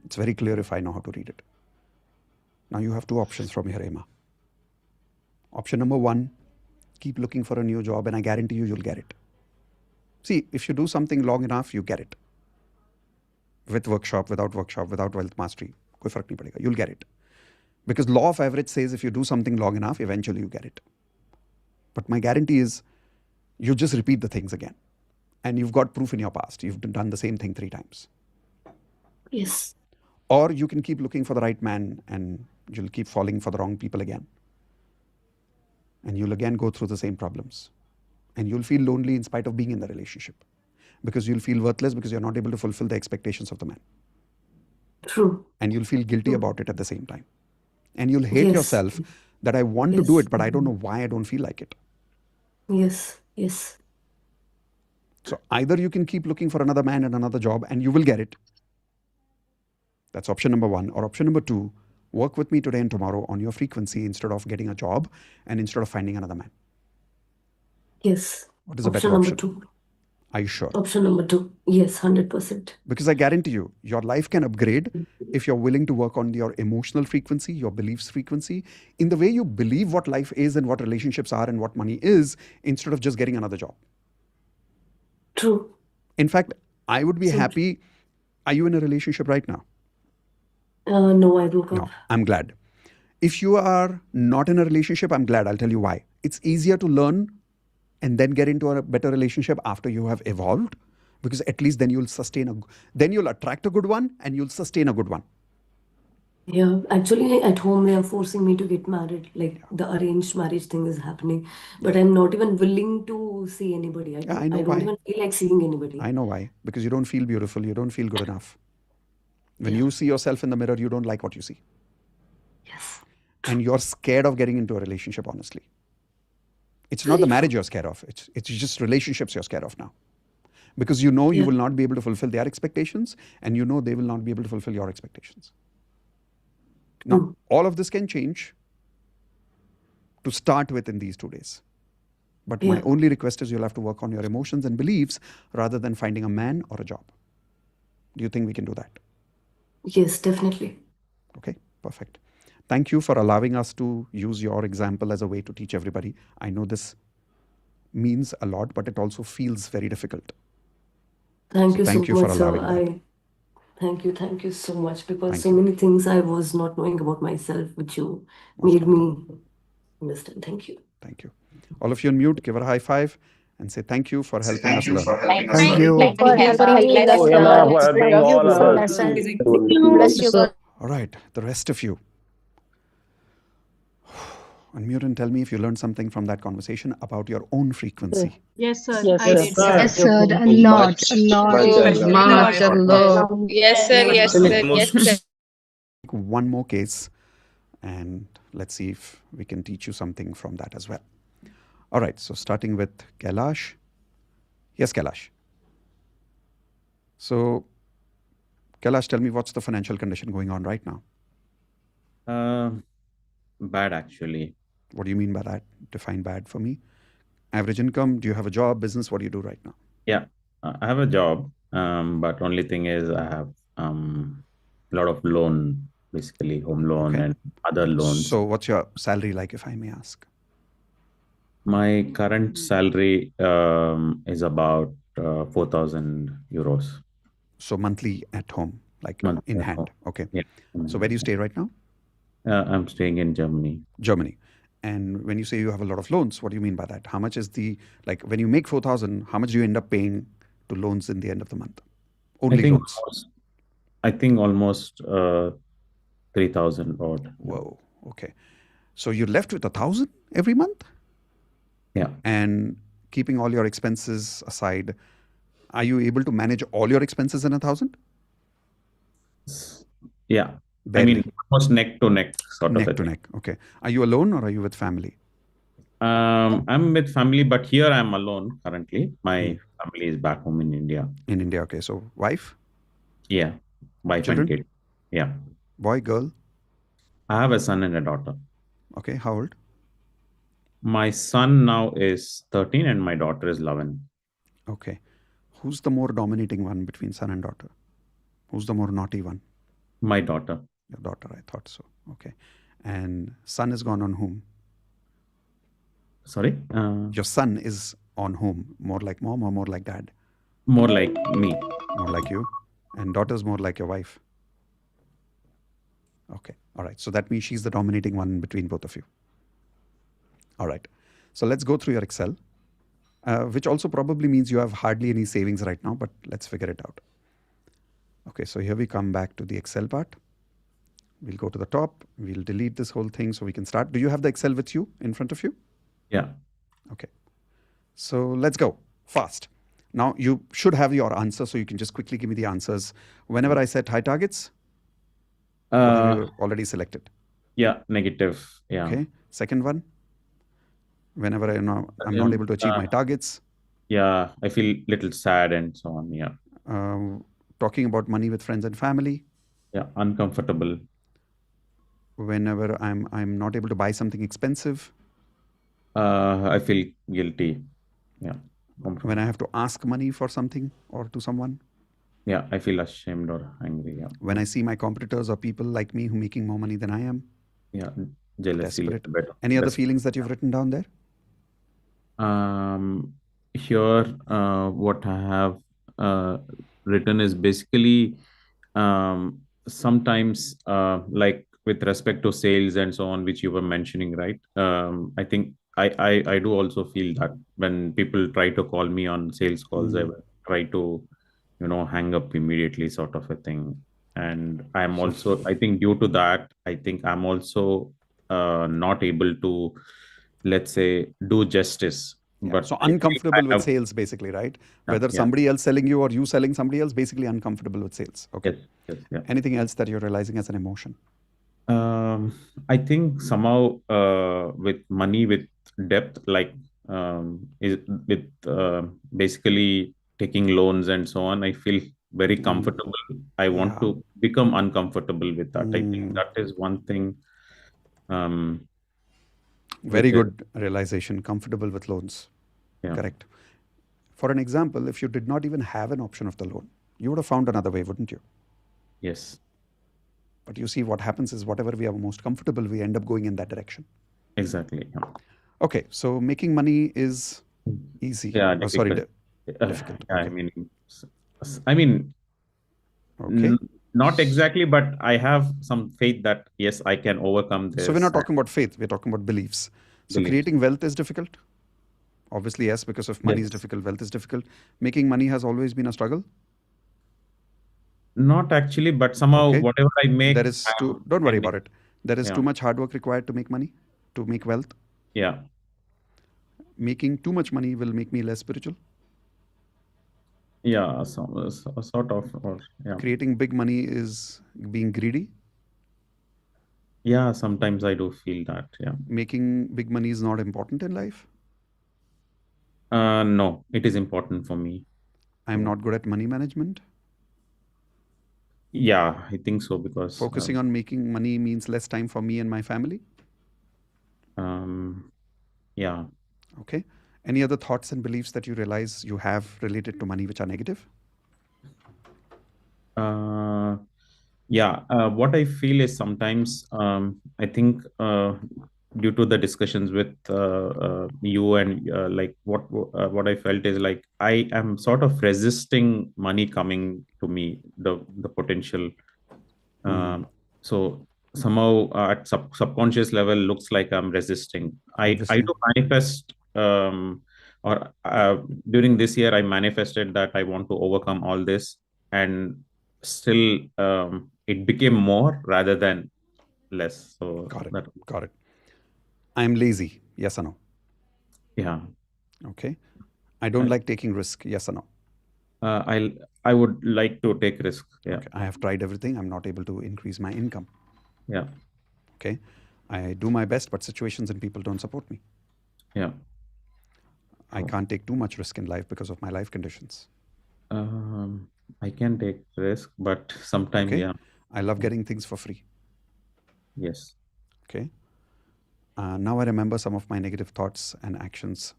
It's very clear if I know how to read it. Now you have two options from here, Emma. Option number one, keep looking for a new job and I guarantee you'll get it. See, if you do something long enough, you get it. With workshop, without wealth mastery, koi farak nahi padega. You'll get it. Because law of average says if you do something long enough, eventually you get it. But my guarantee is you just repeat the things again. And you've got proof in your past. You've done the same thing 3 times. Yes. Or you can keep looking for the right man and you'll keep falling for the wrong people again. And you'll again go through the same problems. And you'll feel lonely in spite of being in the relationship. Because you'll feel worthless because you're not able to fulfill the expectations of the man. True. And you'll feel guilty about it at the same time. And you'll hate Yes. yourself that I want to do Yes. it, but I don't know why I don't feel like it. Yes. Yes. So either you can keep looking for another man and another job and you will get it. That's option number one. Or option number two, work with me today and tomorrow on your frequency instead of getting a job and instead of finding another man. Yes. What is a Option better number option? 2. Are you sure? Option number 2. Yes, 100%. Because I guarantee you, your life can upgrade if you're willing to work on your emotional frequency, your beliefs frequency, in the way you believe what life is and what relationships are and what money is, instead of just getting another job. True. In fact, I would be So- happy. Are you in a relationship right now? No, I broke up. No, I'm glad. If you are not in a relationship, I'm glad. I'll tell you why. It's easier to learn and then get into a better relationship after you have evolved, because at least then you'll then you'll attract a good one and you'll sustain a good one. Yeah, actually, at home they are forcing me to get married. Like the arranged marriage thing is happening, but I'm not even willing to see anybody. Yeah, I know I don't why. even feel like seeing anybody. I know why. Because you don't feel beautiful. You don't feel good enough. When Yeah. you see yourself in the mirror, you don't like what you see. Yes. And you're scared of getting into a relationship, honestly. It's not Very the true. marriage you're scared of. It's just relationships you're scared of now. Because you know you Yeah. will not be able to fulfill their expectations and you know they will not be able to fulfill your expectations. Now, True. all of this can change to start with in these 2 days. But my Yeah. only request is you'll have to work on your emotions and beliefs rather than finding a man or a job. Do you think we can do that? Yes, definitely. Okay, perfect. Thank you for allowing us to use your example as a way to teach everybody. I know this means a lot, but it also feels very difficult. Thank So you so thank you for much, sir. allowing that. Thank you so much, because Thank so you. many things I was not knowing about myself, which you Most made me welcome. understand. Thank you. Thank you. All of you on mute, give her a high five and say thank you for helping us learn. Thank you. Thank you for Thank helping us you, learn. Yama, It's for helping a all beautiful of us. lesson. Bless you, girl. All right, the rest of you, unmute and tell me if you learned something from that conversation about your own frequency. Yes, sir. Yes, I sir. did, sir. Yes, sir. A lot, a lot. Much a lot. Yes, sir. Yes, sir. Yes, sir. One more case, and let's see if we can teach you something from that as well. All right, so starting with Kailash. Yes, Kailash. So, Kailash, tell me what's the financial condition going on right now? Bad actually. What do you mean by that? Define bad for me. Average income, do you have a job, business? What do you do right now? Yeah, I have a job, but only thing is I have a lot of loan, basically home loan Okay. and other loans. So, what's your salary like, if I may ask? My current salary is about 4,000 euros. So, monthly at home, like Month in at hand. home. Okay. Yeah. So, where do you stay right now? I'm staying in Germany. Germany. And when you say you have a lot of loans, what do you mean by that? How much is like when you make 4,000, how much do you end up paying to loans in the end of the month? Only loans. I think almost 3,000 odd. Whoa. Okay. So you're left with 1,000 every month? Yeah. And keeping all your expenses aside, are you able to manage all your expenses in 1,000? Yeah. Barely. I mean, almost neck to neck sort of. Neck to neck. Okay. Are you alone or are you with family? I'm with family, but here I'm alone currently. My family is back home in India. In India. Okay. So wife? Yeah. Wife Children? and kid. Yeah. Boy, girl? I have a son and a daughter. Okay. How old? My son now is 13 and my daughter is 11. Okay. Who's the more dominating one between son and daughter? Who's the more naughty one? My daughter. Your daughter, I thought so. Okay. And son is gone on whom? Sorry? Your son is on whom? More like mom or more like dad? More like me. More like you. And daughter's more like your wife. Okay. All right. So that means she's the dominating one between both of you. All right. So let's go through your Excel, which also probably means you have hardly any savings right now, but let's figure it out. Okay. So here we come back to the Excel part. We'll go to the top. We'll delete this whole thing so we can start. Do you have the Excel with you in front of you? Yeah. Okay. So let's go fast. Now you should have your answer, so you can just quickly give me the answers. Whenever I set high targets, what have you already selected? Yeah, negative. Yeah. Okay. Second one, whenever I'm not able to achieve my targets. Yeah, I feel little sad and so on. Yeah. Talking about money with friends and family. Yeah, uncomfortable. Whenever I'm not able to buy something expensive. I feel guilty. Yeah. When I have to ask money for something or to someone. Yeah, I feel ashamed or angry. Yeah. When I see my competitors or people like me who are making more money than I am. Yeah, jealousy. Desperate. Any other feelings that you've written down there? Here, what I have written is basically sometimes like with respect to sales and so on, which you were mentioning, right? I think I do also feel that when people try to call me on sales calls, I will try to, hang up immediately, sort of a thing. And I'm also, I think due to that, I think I'm also not able to, let's say, do justice. Yeah. But so uncomfortable with sales, basically, right? Whether somebody else selling you or you selling somebody else, basically uncomfortable with sales. Okay. Yes, yeah. Anything else that you're realizing as an emotion? I think somehow with money with depth, like is with basically taking loans and so on, I feel very comfortable. I want to become uncomfortable with that. I think that is one thing. Very good realization. Comfortable with loans. Yeah. Correct. For an example, if you did not even have an option of the loan, you would have found another way, wouldn't you? Yes. But you see, what happens is whatever we are most comfortable, we end up going in that direction. Exactly. Yeah. Okay. So making money is easy. Yeah. difficult. Yeah, okay. I mean, I mean, Okay. not exactly, but I have some faith that yes, I can overcome So we're this not talking about faith, we're talking about beliefs. So belief. creating wealth is difficult. Obviously, yes, because if money is Yes. difficult, wealth is difficult. Making money has always been a struggle. Not actually, but somehow Okay. whatever I make, There is too, don't worry about it. There is Yeah. too much hard work required to make money, to make wealth. Yeah. Making too much money will make me less spiritual. Yeah, sort of, or yeah. Creating big money is being greedy. Yeah, sometimes I do feel that. Yeah. Making big money is not important in life. No, it is important for me. I'm not good at money management. Yeah, I think so because Focusing on making money means less time for me and my family. Yeah. Okay. Any other thoughts and beliefs that you realize you have related to money which are negative? Yeah, what I feel is sometimes I think due to the discussions with you and like what I felt is like I am sort of resisting money coming to me, the potential. So somehow at subconscious level looks like I'm resisting. I Obviously. do manifest or during this year I manifested that I want to overcome all this, and still it became more rather than less. So Got it. that, Got it. I'm lazy. Yes or no? yeah. Okay. I don't like taking risk. Yes or no? I would like to take risk. Yeah. Okay. I have tried everything. I'm not able to increase my income. Yeah. Okay. I do my best, but situations and people don't support me. Yeah. I can't take too much risk in life because of my life conditions. I can take risk, but sometimes, Okay. yeah. I love getting things for free. Yes. Okay. Now I remember some of my negative thoughts and actions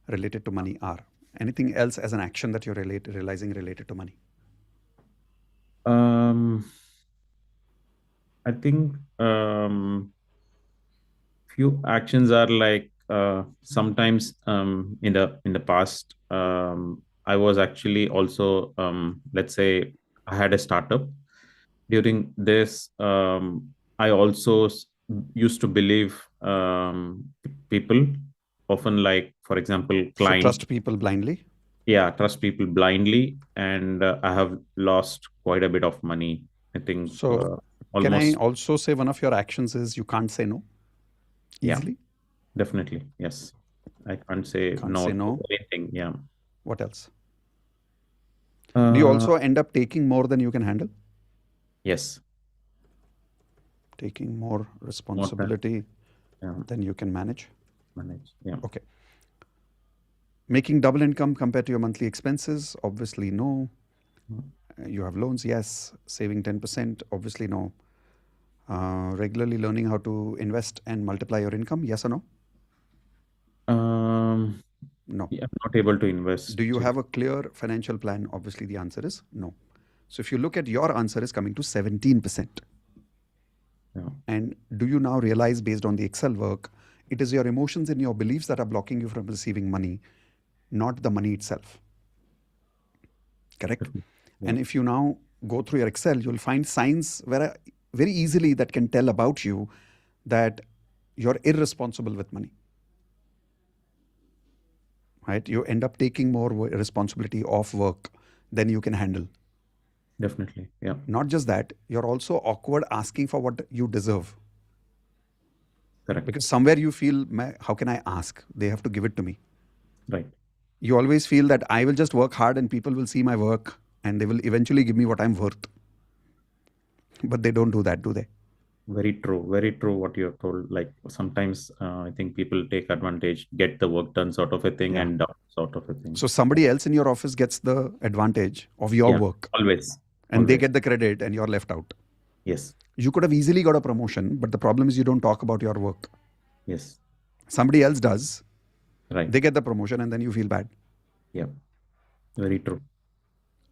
related to money are. Anything else as an action that you're realizing related to money? I think few actions are like sometimes in the past I was actually also let's say I had a startup. During this I also used to believe people often, like for example So client. trust people blindly. Yeah, trust people blindly, and I have lost quite a bit of money. I think So can I almost. also say one of your actions is you can't say no Yeah, easily? definitely. Yes, I can't say Can't no say to no. anything. Yeah. What else? Do you Uh, also end up taking more than you can handle? yes. Taking more More time. responsibility Yeah. than you can manage? Manage. Yeah. Okay. Making double income compared to your monthly expenses? Obviously, no. You have loans? Yes. Saving 10%? Obviously, no. Regularly learning how to invest and multiply your income? Yes or no? No. Yeah, I'm not able to invest. Do you have a clear financial plan? Obviously, the answer is no. So if you look at your answer is coming to 17%. Yeah. And do you now realize, based on the Excel work, it is your emotions and your beliefs that are blocking you from receiving money, not the money itself. Correct? Yeah. And if you now go through your Excel, you'll find signs very easily that can tell about you that you're irresponsible with money. Right? You end up taking more responsibility of work than you can handle. Definitely. Yeah. Not just that, you're also awkward asking for what you deserve. Correct. Because somewhere you feel, how can I ask? They have to give it to me. Right. You always feel that I will just work hard and people will see my work and they will eventually give me what I'm worth. But they don't do that, do they? Very true. Very true what you have told. Like sometimes I think people take advantage, get the work done sort of a thing, Yeah. and done sort of a thing. So somebody else in your office gets the advantage of your Yeah, work. always. And they Always. get the credit and you're left out. Yes. You could have easily got a promotion, but the problem is you don't talk about your work. Yes. Somebody else does. Right. They get the promotion and then you feel bad. Yeah. Very true.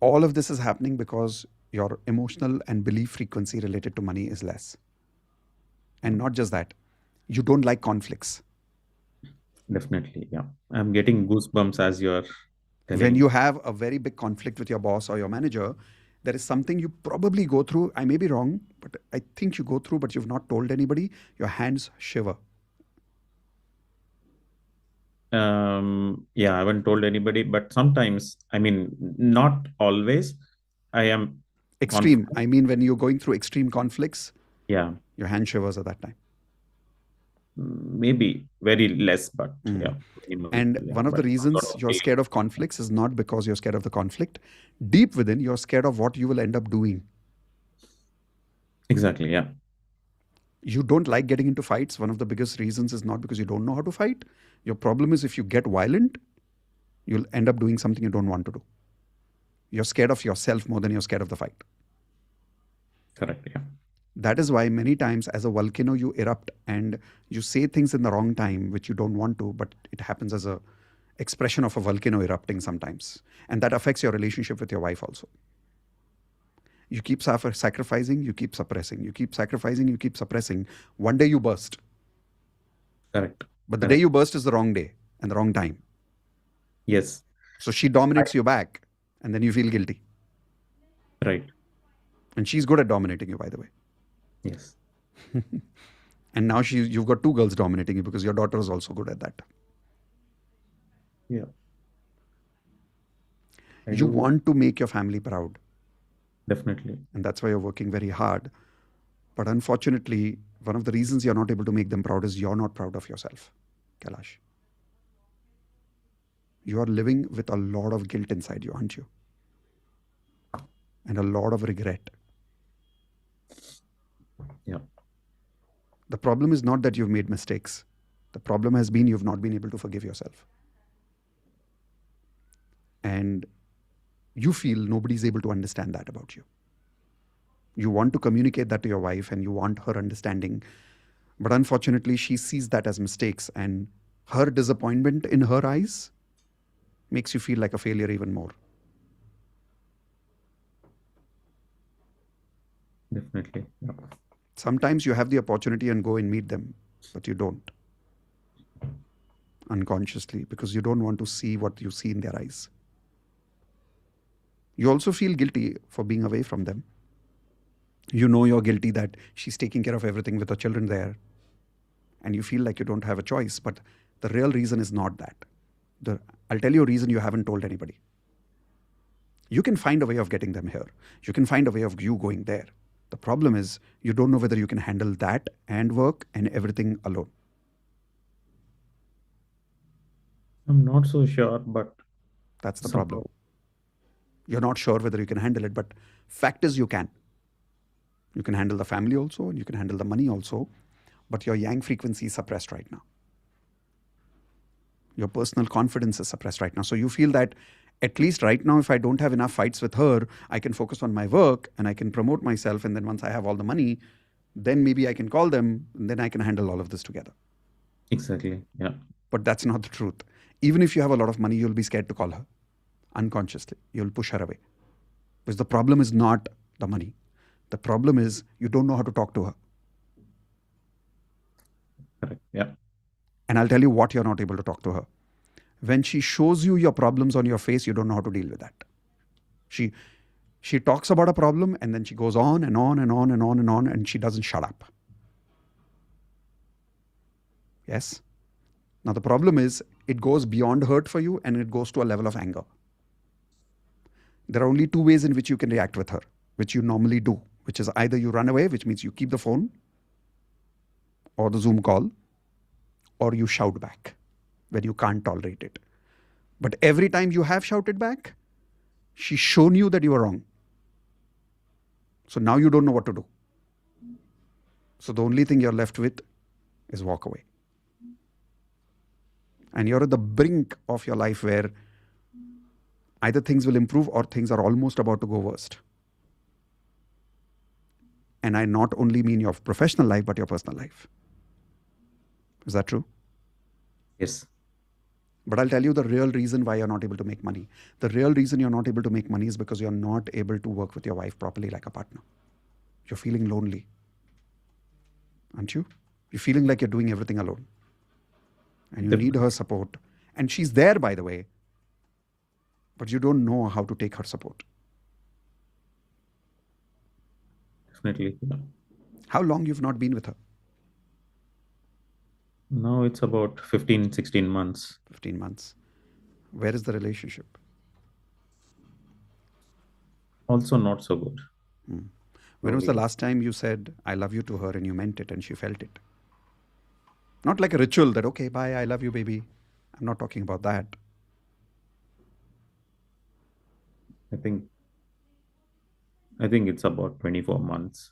All of this is happening because your emotional and belief frequency related to money is less. And not just that, you don't like conflicts. Definitely. Yeah. I'm getting goosebumps as you're When you have a very big conflict with your boss or your manager, there is something you probably go through. I may be wrong, but I think you go through, but you've not told anybody. Your hands shiver. Yeah, I haven't told anybody, but sometimes, I mean, not always. I am extreme. confident. I mean, when you're going through extreme conflicts, Yeah, your hand shivers at that time. maybe very less, but yeah. And yeah, one of the but reasons sort of you're feeling. scared of conflicts is not because you're scared of the conflict. Deep within, you're scared of what you will end up doing. Exactly, yeah. You don't like getting into fights. One of the biggest reasons is not because you don't know how to fight. Your problem is if you get violent, you'll end up doing something you don't want to do. You're scared of yourself more than you're scared of the fight. Correct, yeah. That is why many times as a volcano you erupt and you say things in the wrong time which you don't want to, but it happens as a expression of a volcano erupting sometimes. And that affects your relationship with your wife also. You keep sacrificing, you keep suppressing. You keep sacrificing, you keep suppressing. One day you burst. Correct. But the day you burst is the wrong day and the wrong time. Yes. So she dominates you back and then you feel guilty. Right. And she's good at dominating you, by the way. Yes. And now you've got two girls dominating you because your daughter is also good at that. Yeah. You want to make your family proud. Definitely. And that's why you're working very hard. But unfortunately, one of the reasons you're not able to make them proud is you're not proud of yourself, Kailash. You are living with a lot of guilt inside you, aren't you? And a lot of regret. Yeah. The problem is not that you've made mistakes. The problem has been you've not been able to forgive yourself. And you feel nobody's able to understand that about you. You want to communicate that to your wife and you want her understanding. But unfortunately, she sees that as mistakes, and her disappointment in her eyes makes you feel like a failure even more. Definitely. Yeah. Sometimes you have the opportunity and go and meet them, but you don't. Unconsciously, because you don't want to see what you see in their eyes. You also feel guilty for being away from them. You know you're guilty that she's taking care of everything with her children there. And you feel like you don't have a choice, but the real reason is not that. I'll tell you a reason you haven't told anybody. You can find a way of getting them here. You can find a way of you going there. The problem is you don't know whether you can handle that and work and everything alone. I'm not so sure, but that's the problem. You're not sure whether you can handle it, but fact is you can. You can handle the family also, and you can handle the money also, but your yang frequency is suppressed right now. Your personal confidence is suppressed right now. So you feel that at least right now, if I don't have enough fights with her, I can focus on my work and I can promote myself. And then once I have all the money, then maybe I can call them and then I can handle all of this together. Exactly. Yeah. But that's not the truth. Even if you have a lot of money, you'll be scared to call her. Unconsciously, you'll push her away. Because the problem is not the money. The problem is you don't know how to talk to her. Correct. Yeah. And I'll tell you what you're not able to talk to her. When she shows you your problems on your face, you don't know how to deal with that. She talks about a problem and then she goes on and on and on and on and on and she doesn't shut up. Yes? Now the problem is it goes beyond hurt for you and it goes to a level of anger. There are only two ways in which you can react with her, which you normally do, which is either you run away, which means you keep the phone or the Zoom call, or you shout back when you can't tolerate it. But every time you have shouted back, she's shown you that you are wrong. So now you don't know what to do. So the only thing you're left with is walk away. And you're at the brink of your life where either things will improve or things are almost about to go worst. And I not only mean your professional life, but your personal life. Is that true? Yes. But I'll tell you the real reason why you're not able to make money. The real reason you're not able to make money is because you're not able to work with your wife properly like a partner. You're feeling lonely. Aren't you? You're feeling like you're doing everything alone. And you need her support. And she's there, by the way. but you don't know how to take her support. Definitely. Yeah. How long you've not been with her? Now it's about 15, 16 months. 15 months. Where is the relationship? Also not so good. When was the last time you said, I love you to her and you meant it and she felt it? Not like a ritual that, okay, bye, I love you, baby. I'm not talking about that. I think it's about 24 months.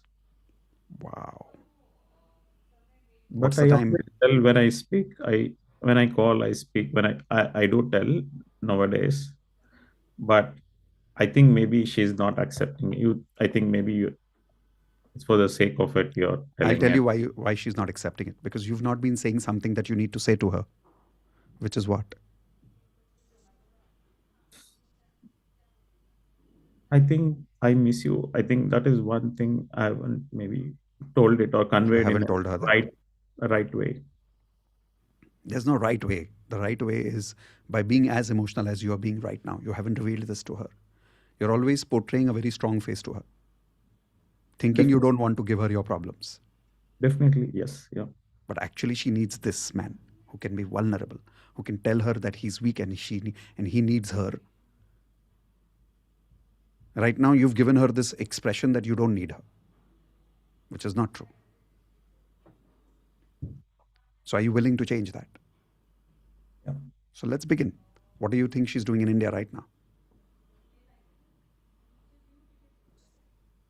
Wow. But What's I the time? always tell when I speak, when I call, I speak. When I do tell nowadays, but I think maybe she's not accepting you. I think maybe it's for the sake of it you're I'll telling tell me. you why she's not accepting it. Because you've not been saying something that you need to say to her. Which is what? I think I miss you. I think that is one thing I haven't maybe told it or You conveyed in haven't a told her that. right way. There's no right way. The right way is by being as emotional as you are being right now. You haven't revealed this to her. You're always portraying a very strong face to her, thinking you don't want to give her your problems. Definitely, yes. Yeah. But actually, she needs this man who can be vulnerable, who can tell her that he's weak and he needs her. Right now, you've given her this expression that you don't need her, which is not true. So are you willing to change that? Yeah. So let's begin. What do you think she's doing in India right now?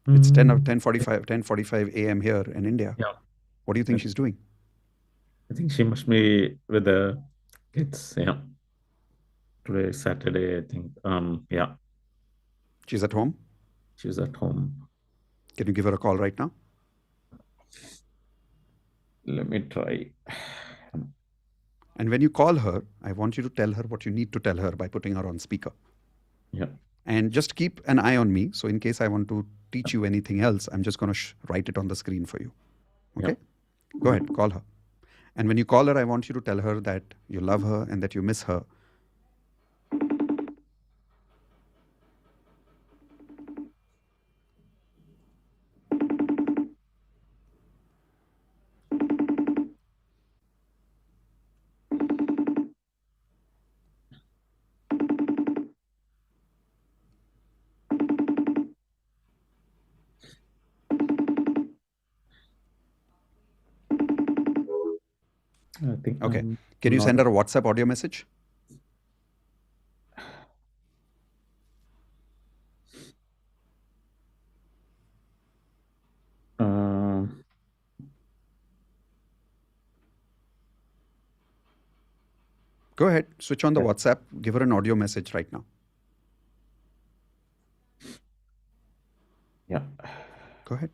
It's 10:45 a.m. here in India. Yeah. What do you think she's doing? I think she must be with the kids. Yeah. Today is Saturday, I think. Yeah. She's at home? She's at home. Can you give her a call right now? Let me try. And when you call her, I want you to tell her what you need to tell her by putting her on speaker. Yeah. And just keep an eye on me. So in case I want to teach you anything else, I'm just going to write it on the screen for you. Okay? Yeah. Go ahead, call her. And when you call her, I want you to tell her that you love her and that you miss her. I think. Okay. Can you send her a WhatsApp audio message? Go ahead. Switch on the WhatsApp. Give her an audio message right now. Yeah. Go ahead.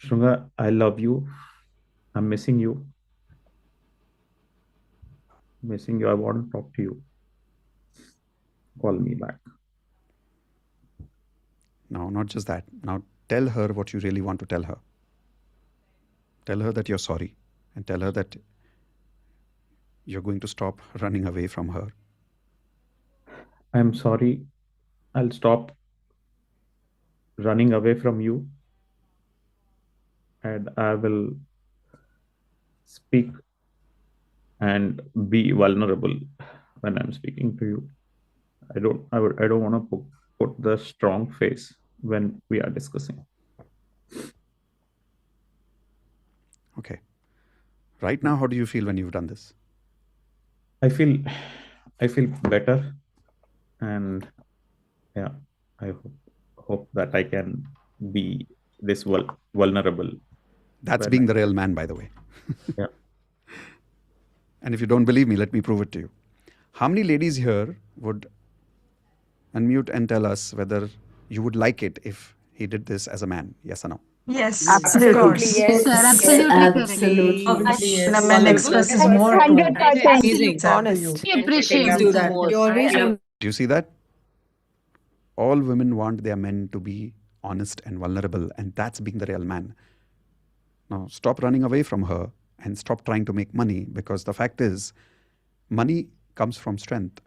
Shunga, I love you. I'm missing you. Missing you. I want to talk to you. Call me back. No, not just that. Now tell her what you really want to tell her. Tell her that you're sorry and tell her that you're going to stop running away from her. I'm sorry. I'll stop running away from you and I will speak and be vulnerable when I'm speaking to you. I don't want to put the strong face when we are discussing. Okay. Right now, how do you feel when you've done this? I feel better, and yeah, I hope that I can be this vulnerable. That's being the real man, by the way. Yeah. And if you don't believe me, let me prove it to you. How many ladies here would unmute and tell us whether you would like it if he did this as a man? Yes or no? Yes, Absolutely. of course. Yes, sir, absolutely correct. Absolutely. Obviously, yes. when a man expresses more to 100%. it's honest. We appreciate Let's do that. more. You always Do you see that? All women want their men to be honest and vulnerable, and that's being the real man. Now, stop running away from her and stop trying to make money, because the fact is, money comes from strength,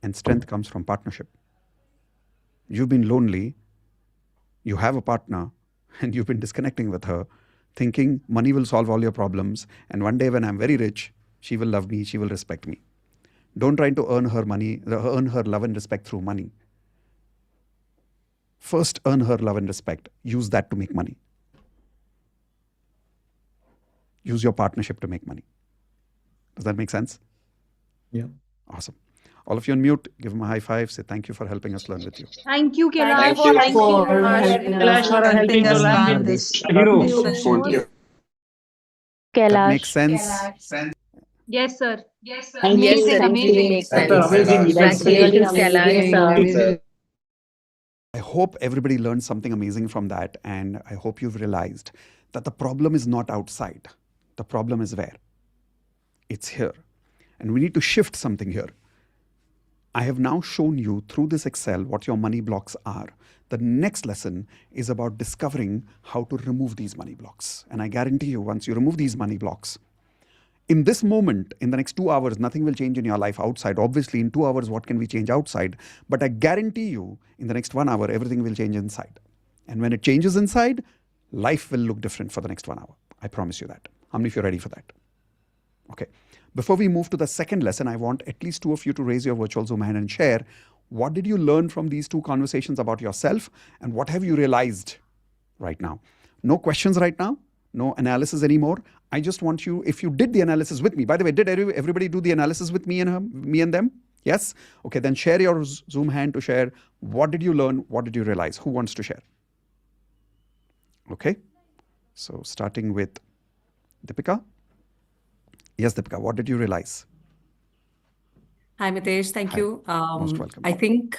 and strength comes from partnership. You've been lonely, you have a partner, and you've been disconnecting with her, thinking money will solve all your problems, and one day when I'm very rich, she will love me, she will respect me. Don't try to earn her love and respect through money. First, earn her love and respect. Use that to make money. Use your partnership to make money. Does that make sense? Yeah. Awesome. All of you on mute, give them a high five. Say thank you for helping us learn with you. Thank you, Thank Kailash. you Thank for you, helping Kailash, for helping us learn this Hero. session. That makes sense. Yes, sir. Thank Amazing, you. It really amazing. makes That's sense. amazing. That's really amazing. I hope everybody learned something amazing from that, and I hope you've realized that the problem is not outside. The problem is where? It's here. And we need to shift something here. I have now shown you through this Excel what your money blocks are. The next lesson is about discovering how to remove these money blocks. And I guarantee you, once you remove these money blocks, in this moment, in the next 2 hours, nothing will change in your life outside. Obviously, in 2 hours, what can we change outside? But I guarantee you, in the next 1 hour, everything will change inside. And when it changes inside, life will look different for the next 1 hour. I promise you that. How many of you are ready for that? Okay. Before we move to the second lesson, I want at least 2 of you to raise your virtual Zoom hand and share what did you learn from these 2 conversations about yourself and what have you realized right now. No questions right now, no analysis anymore. I just want you, if you did the analysis with me, by the way, did everybody do the analysis with me and them? Yes? Okay, then share your Zoom hand to share what did you learn, what did you realize? Who wants to share? Okay, so starting with Deepika. Yes, Deepika, what did you realize? Hi, Mitesh. Thank Hi. you. Most welcome. I think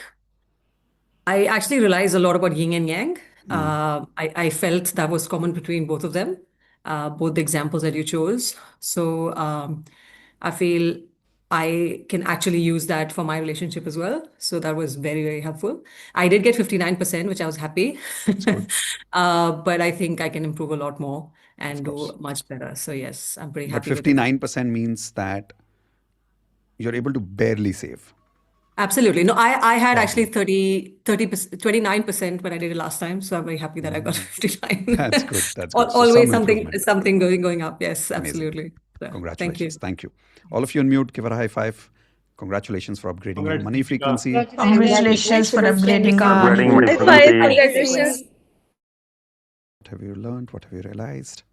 I actually realized a lot about yin and yang. I felt that was common between both of them, both the examples that you chose. So I feel I can actually use that for my relationship as well. So that was very, very helpful. I did get 59%, which I was happy. That's good. But I think I can improve a lot more and course. do much better. So yes, I'm pretty But happy with it. 59% means that you're able to barely save. Absolutely. No, I had actually 29% when I did it last time. So I'm very happy that I got 59. That's good. That's good. So Always some something improvement. going up. Yes, Amazing. absolutely. So, Congratulations. Thank you. All of you on mute, give her a high five. Congratulations for upgrading your money frequency. Congratulations for upgrading our Upgrading my frequency. What have you learned? What have you realized?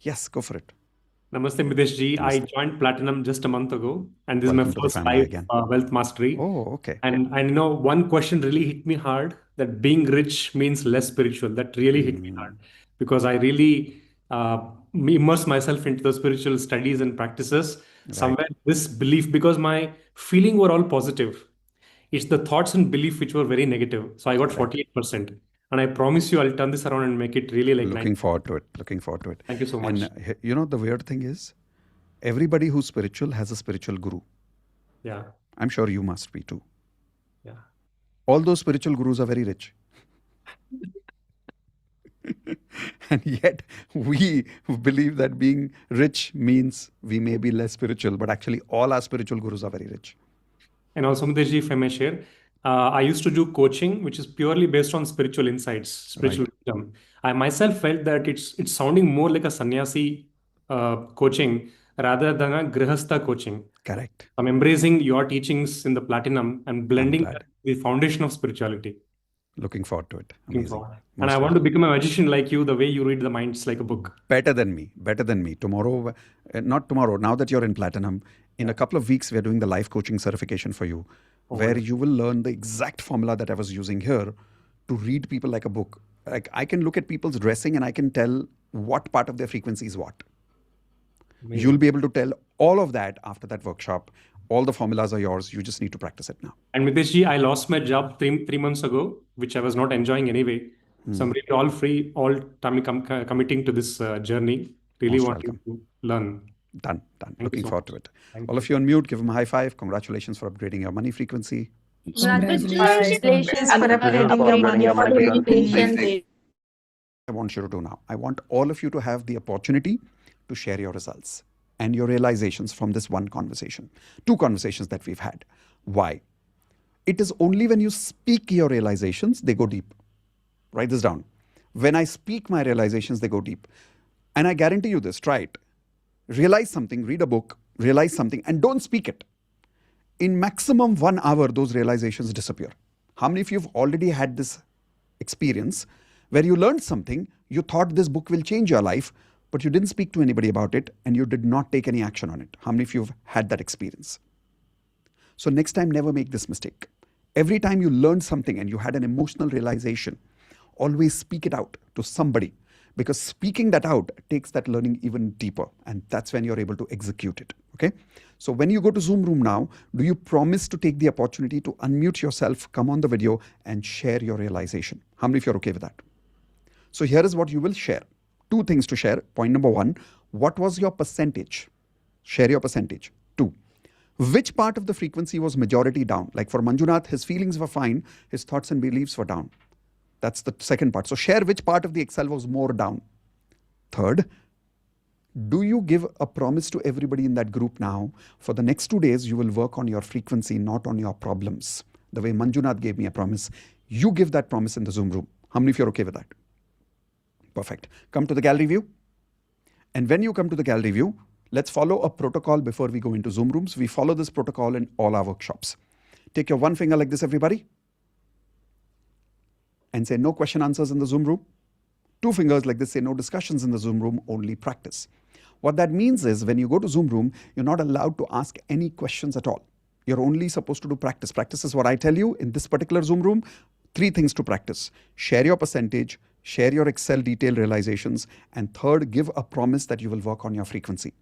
Yes, go for it. Namaste, Mitesh ji. I joined Platinum just a month ago, and this Welcome is to my the first family live again. wealth mastery. Oh, okay. And I know one question really hit me hard, that being rich means less spiritual. That really hit me hard because I really immerse myself into the spiritual studies and practices. Somewhere this belief, because my feeling were all positive. It's the thoughts and belief which were very negative. So I got 48%. And I promise you, I'll turn this around and make it really like Looking forward to it. Looking forward to it. Thank you so much. And you know, the weird thing is, everybody who's spiritual has a spiritual guru. Yeah. I'm sure you must be too. Yeah. All those spiritual gurus are very rich. And yet we believe that being rich means we may be less spiritual, but actually all our spiritual gurus are very rich. And also, Mitesh ji, if I may share, I used to do coaching, which is purely based on spiritual insights, spiritual wisdom. I myself felt that it's sounding more like a sannyasi coaching rather than a grihastha coaching. Correct. I'm embracing your teachings in the Platinum and blending that with the foundation of spirituality. Looking forward to it. Looking Amazing. forward. And I want to become a magician like you, the way you read the minds like a book. Better than me. Better than me. Tomorrow, not tomorrow, now that you're in Platinum, in a couple of weeks, we're doing the life coaching certification for you, where you will learn the exact formula that I was using here to read people like a book. Like I can look at people's dressing and I can tell what part of their frequency is what. Amazing. You'll be able to tell all of that after that workshop. All the formulas are yours. You just need to practice it now. And Mitesh ji, I lost my job three months ago, which I was not enjoying anyway. So I'm really all free, all time committing to this journey. Really wanting to learn. Done. Looking forward to it. All of you on mute, give them a high five. Congratulations for upgrading your money frequency. Congratulations for upgrading your money frequency. I want you to do now. I want all of you to have the opportunity to share your results. and your realizations from this one conversation. 2 conversations that we've had. Why? It is only when you speak your realizations, they go deep. Write this down. When I speak my realizations, they go deep. And I guarantee you this, try it. Realize something, read a book, realize something, and don't speak it. In maximum 1 hour, those realizations disappear. How many of you have already had this experience where you learned something, you thought this book will change your life, but you didn't speak to anybody about it and you did not take any action on it? How many of you have had that experience? So next time, never make this mistake. Every time you learned something and you had an emotional realization, always speak it out to somebody, because speaking that out takes that learning even deeper, and that's when you're able to execute it. Okay? So when you go to Zoom room now, do you promise to take the opportunity to unmute yourself, come on the video, and share your realization? How many of you are okay with that? So here is what you will share. 2 things to share. Point number 1, what was your percentage? Share your percentage. 2, which part of the frequency was majority down? Like for Manjunath, his feelings were fine, his thoughts and beliefs were down. That's the second part. So share which part of the Excel was more down. Third, do you give a promise to everybody in that group now? For the next 2 days, you will work on your frequency, not on your problems. The way Manjunath gave me a promise, you give that promise in the Zoom room. How many of you are okay with that? Perfect. Come to the gallery view. And when you come to the gallery view, let's follow a protocol before we go into Zoom rooms. We follow this protocol in all our workshops. Take your 1 finger like this, everybody, and say no question answers in the Zoom room. 2 fingers like this, say no discussions in the Zoom room, only practice. What that means is when you go to Zoom room, you're not allowed to ask any questions at all. You're only supposed to do practice. Practice is what I tell you in this particular Zoom room. 3 things to practice. Share your percentage, share your Excel detailed realizations, and third, give a promise that you will work on your frequency.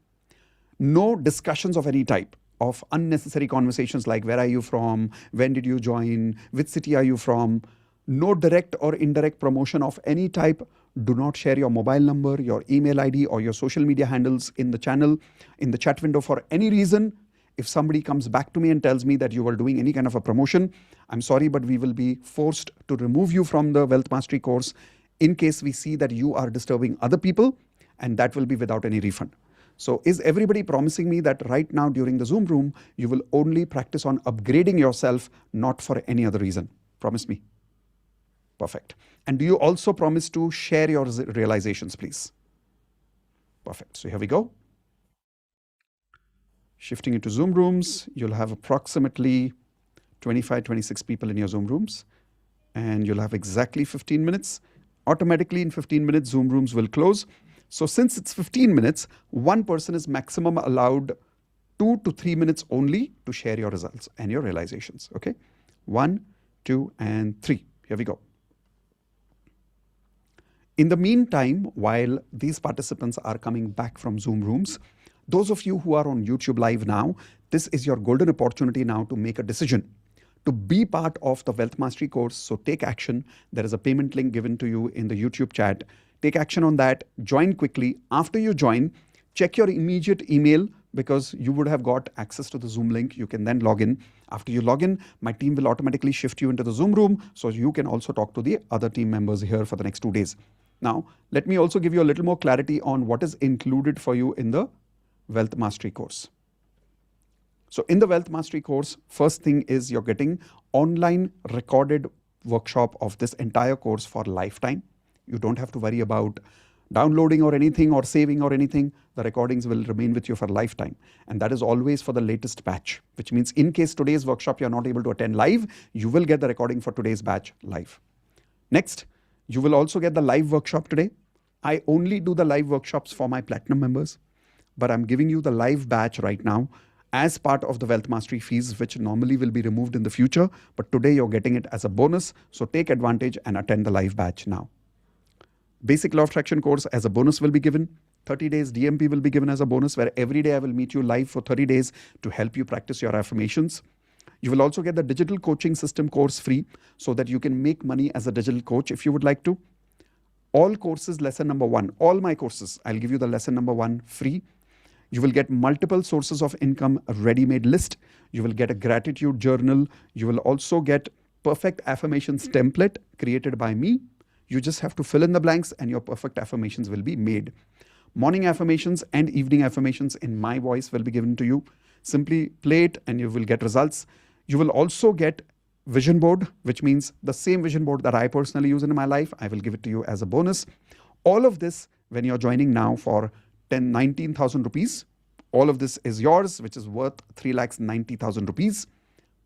No discussions of any type, of unnecessary conversations like where are you from, when did you join, which city are you from. No direct or indirect promotion of any type. Do not share your mobile number, your email ID, or your social media handles in the channel, in the chat window for any reason. If somebody comes back to me and tells me that you are doing any kind of a promotion, I'm sorry, but we will be forced to remove you from the Wealth Mastery course in case we see that you are disturbing other people, and that will be without any refund. So is everybody promising me that right now during the Zoom room, you will only practice on upgrading yourself, not for any other reason? Promise me. Perfect. And do you also promise to share your realizations, please? Perfect. So here we go. Shifting into Zoom rooms, you'll have approximately 25, 26 people in your Zoom rooms, and you'll have exactly 15 minutes. Automatically in 15 minutes, Zoom rooms will close. So since it's 15 minutes, 1 person is maximum allowed 2 to 3 minutes only to share your results and your realizations. Okay? 1, 2, and 3. Here we go. In the meantime, while these participants are coming back from Zoom rooms, those of you who are on YouTube Live now, this is your golden opportunity now to make a decision to be part of the Wealth Mastery course. So take action. There is a payment link given to you in the YouTube chat. Take action on that. Join quickly. After you join, check your immediate email because you would have got access to the Zoom link. You can then log in. After you log in, my team will automatically shift you into the Zoom room so you can also talk to the other team members here for the next 2 days. Now, let me also give you a little more clarity on what is included for you in the Wealth Mastery course. So in the Wealth Mastery course, first thing is you're getting online recorded workshop of this entire course for lifetime. You don't have to worry about downloading or anything or saving or anything. The recordings will remain with you for lifetime. And that is always for the latest batch, which means in case today's workshop you're not able to attend live, you will get the recording for today's batch live. Next, you will also get the live workshop today. I only do the live workshops for my platinum members, but I'm giving you the live batch right now as part of the Wealth Mastery fees, which normally will be removed in the future. But today you're getting it as a bonus. So take advantage and attend the live batch now. Basic Law of Attraction course as a bonus will be given. 30 days DMP will be given as a bonus, where every day I will meet you live for 30 days to help you practice your affirmations. You will also get the digital coaching system course free so that you can make money as a digital coach if you would like to. All courses, lesson number 1, all my courses, I'll give you the lesson number 1 free. You will get multiple sources of income, a ready-made list. You will get a gratitude journal. You will also get perfect affirmations template created by me. You just have to fill in the blanks and your perfect affirmations will be made. Morning affirmations and evening affirmations in my voice will be given to you. Simply play it and you will get results. You will also get vision board, which means the same vision board that I personally use in my life. I will give it to you as a bonus. All of this, when you're joining now for 19,000 rupees, all of this is yours, which is worth 3,90,000 rupees.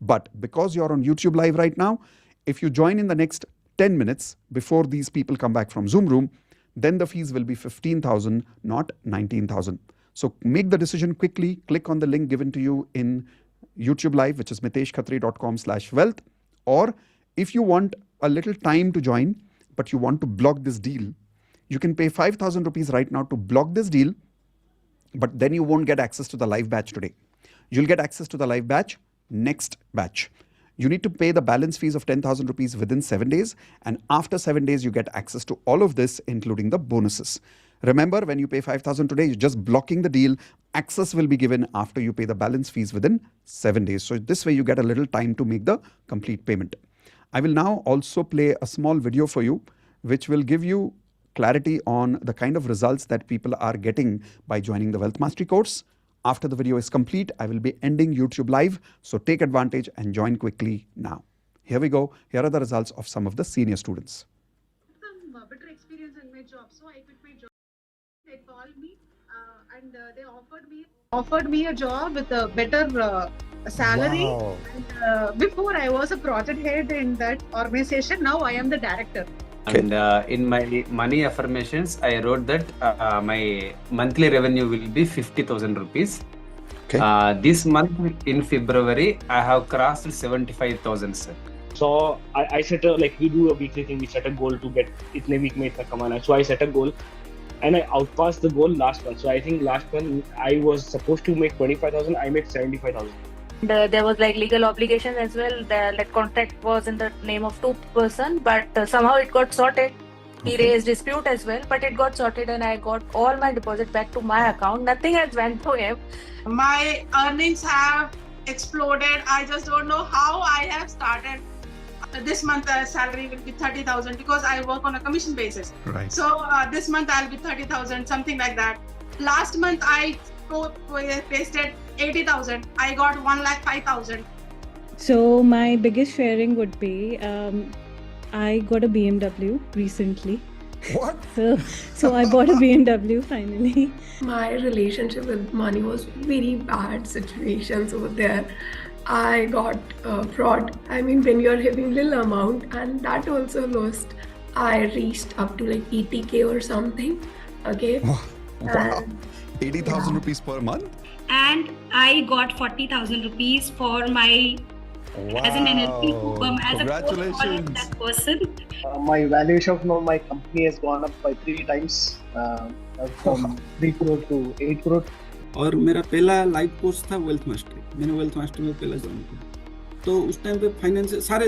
But because you're on YouTube Live right now, if you join in the next 10 minutes before these people come back from Zoom room, then the fees will be 15,000, not 19,000. So make the decision quickly. Click on the link given to you in YouTube Live, which is miteshkhatri.com/wealth. Or if you want a little time to join, but you want to block this deal, you can pay 5,000 rupees right now to block this deal, but then you won't get access to the live batch today. You'll get access to the live batch next batch. You need to pay the balance fees of 10,000 rupees within 7 days. And after 7 days, you get access to all of this, including the bonuses. Remember, when you pay 5,000 today, you're just blocking the deal. Access will be given after you pay the balance fees within 7 days. So this way you get a little time to make the complete payment. I will now also play a small video for you, which will give you clarity on the kind of results that people are getting by joining the Wealth Mastery course. After the video is complete, I will be ending YouTube Live. So take advantage and join quickly now. Here we go. Here are the results of some of the senior students. Some better experience in my job. So I quit my job. They called me and they offered me a job with a better salary. Wow. And, before I was a project head in that organization. Now I am the director. And in my money affirmations, I wrote that my monthly revenue will be 50,000 rupees. Okay. This month in February, I have crossed 75,000, sir. So I set a, like we do a weekly thing, we set a goal to get itne week mein itna kamana. So I set a goal and I outpassed the goal last month. So I think last month I was supposed to make 25,000, I made 75,000. There was like legal obligation as well. That contract was in the name of two person, but somehow it got sorted. He raised dispute as well, but it got sorted and I got all my deposit back to my account. Nothing has went to him. My earnings have exploded. I just don't know how I have started. This month salary will be 30,000 because I work on a commission basis. Right. So this month I'll be 30,000, something like that. Last month I pasted 80,000. I got 1,05,000. So my biggest sharing would be I got a BMW recently. What? So I bought a BMW finally. My relationship with money was very bad situations over there. I got fraud. I mean, when you're having little amount and that also lost, I reached up to like 80K or something. Okay. Wow. 80,000 rupees per month? And I got 40,000 rupees for my as an NLP firm, as a coach for that person. My valuation of my company has gone up by 3 times from 3 crore to 8 crore. और मेरा पहला live course था wealth mastery. मैंने wealth mastery में पहला join किया. तो उस टाइम पे फाइनेंशियल सारे,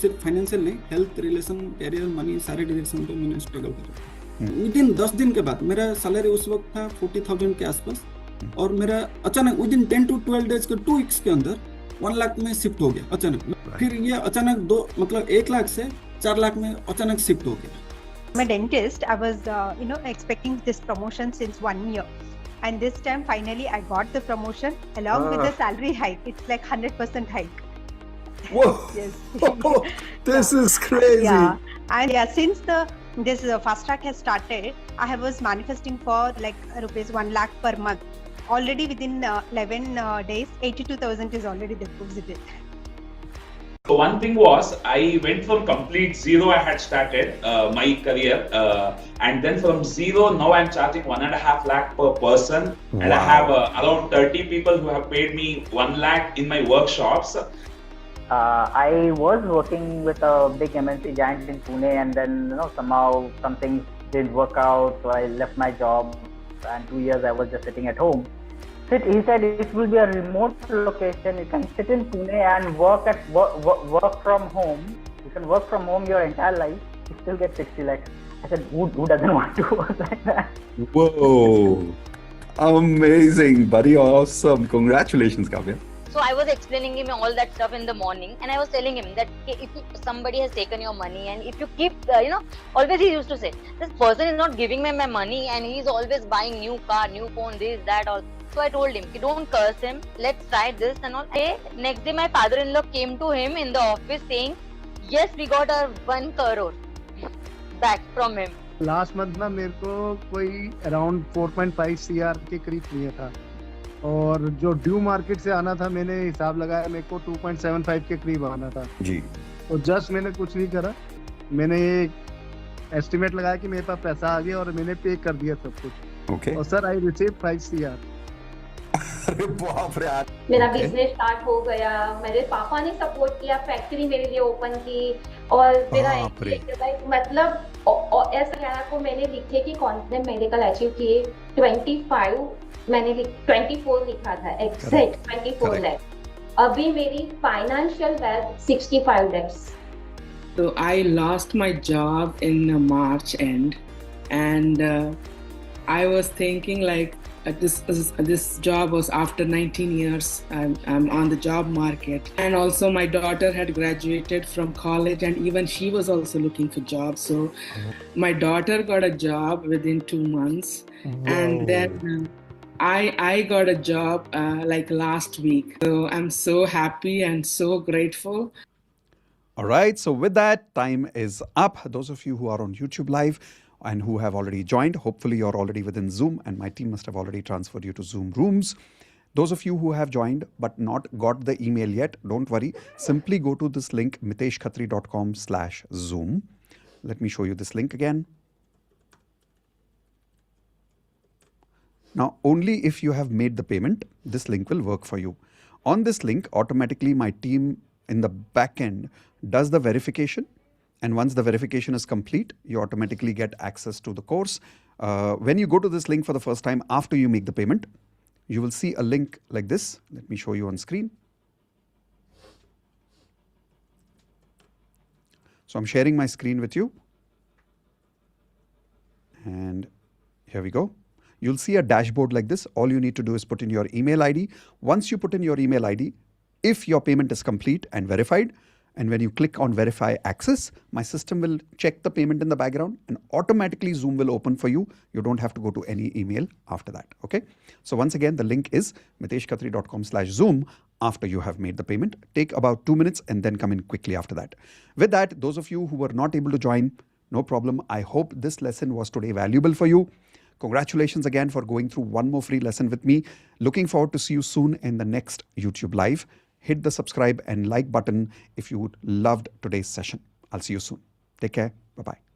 सिर्फ फाइनेंशियल नहीं, हेल्थ, रिलेशन, कैरियर, मनी, सारे डायरेक्शन पे मैंने स्ट्रगल करा. विदिन 10 दिन के बाद मेरा सैलरी उस वक्त था 40,000 के आसपास और मेरा अचानक विदिन 10 to 12 डेज के 2 वीक्स के अंदर 1 लाख में शिफ्ट हो गया अचानक. फिर ये अचानक 1 लाख से 4 लाख में अचानक शिफ्ट हो गया. I'm a dentist. I was expecting this promotion since 1 year. And this time, finally, I got the promotion along with the salary hike. It's like 100% hike. Whoa! Yes. This is crazy. Yeah, and yeah, since this fast track has started, I was manifesting for like rupees 1 lakh per month. Already within 11 days, 82,000 is already deposited. So one thing was, I went from complete zero. I had started my career, and then from zero, now I'm charging 1.5 lakh per person, and I have around 30 people who have paid me 1 lakh in my workshops. I was working with a big MNC giant in Pune, and then somehow some things didn't work out, so I left my job, and 2 years I was just sitting at home. He said it will be a remote location. You can sit in Pune and work from home. You can work from home your entire life. You still get 60 lakhs. I said, who doesn't want to work like that? Whoa! Amazing, buddy! Awesome! Congratulations, Kavya. So I was explaining him all that stuff in the morning, and I was telling him that if somebody has taken your money, and if you keep, always he used to say, this person is not giving me my money, and he's always buying new car, new phone, this, that, all. So I told him, don't curse him, let's try this and all. Next day, my father-in-law came to him in the office saying, yes, we got our 1 crore back from him. Last month ना मेरे को कोई around 4.5 CR के करीब चाहिए था, और जो ड्यू मार्केट से आना था मैंने हिसाब लगाया मेरे को 2.75 के करीब आना था जी। तो जस्ट मैंने कुछ नहीं करा, मैंने ये एस्टिमेट लगाया कि मेरे पास पैसा आ गया और मैंने पे कर दिया सब कुछ। ओके। और सर आई रिसीव 5 सीआर। अरे बाप रे यार। मेरा बिजनेस स्टार्ट हो गया, मेरे पापा ने सपोर्ट किया, फैक्ट्री मेरे लिए ओपन की, और मेरा मतलब ऐसा कहना को मैंने लिखे कि कौन से मेडिकल अचीव किए 25, मैंने 24 लिखा था, एग्जैक्ट 24 लाख। अभी मेरी financial wealth 65 lakhs. So I lost my job in March end, and I was thinking like this job was after 19 years. I'm on the job market, and also my daughter had graduated from college, and even she was also looking for jobs. So my daughter got a job within 2 months, and then I got a job like last week. So I'm so happy and so grateful. All right, so with that, time is up. Those of you who are on YouTube Live and who have already joined, hopefully you're already within Zoom, and my team must have already transferred you to Zoom rooms. Those of you who have joined but not got the email yet, don't worry. Simply go to this link, miteshkhatri.com/Zoom. Let me show you this link again. Now, only if you have made the payment, this link will work for you. On this link, automatically my team in the back end does the verification. And once the verification is complete, you automatically get access to the course. When you go to this link for the first time after you make the payment, you will see a link like this. Let me show you on screen. So I'm sharing my screen with you. And here we go. You'll see a dashboard like this. All you need to do is put in your email ID. Once you put in your email ID, if your payment is complete and verified, and when you click on verify access, my system will check the payment in the background and automatically Zoom will open for you. You don't have to go to any email after that. Okay. So once again, the link is miteshkhatri.com/Zoom after you have made the payment. Take about 2 minutes and then come in quickly after that. With that, those of you who were not able to join, no problem. I hope this lesson was today valuable for you. Congratulations again for going through one more free lesson with me. Looking forward to see you soon in the next YouTube Live. Hit the subscribe and like button if you loved today's session. I'll see you soon. Take care. Bye-bye.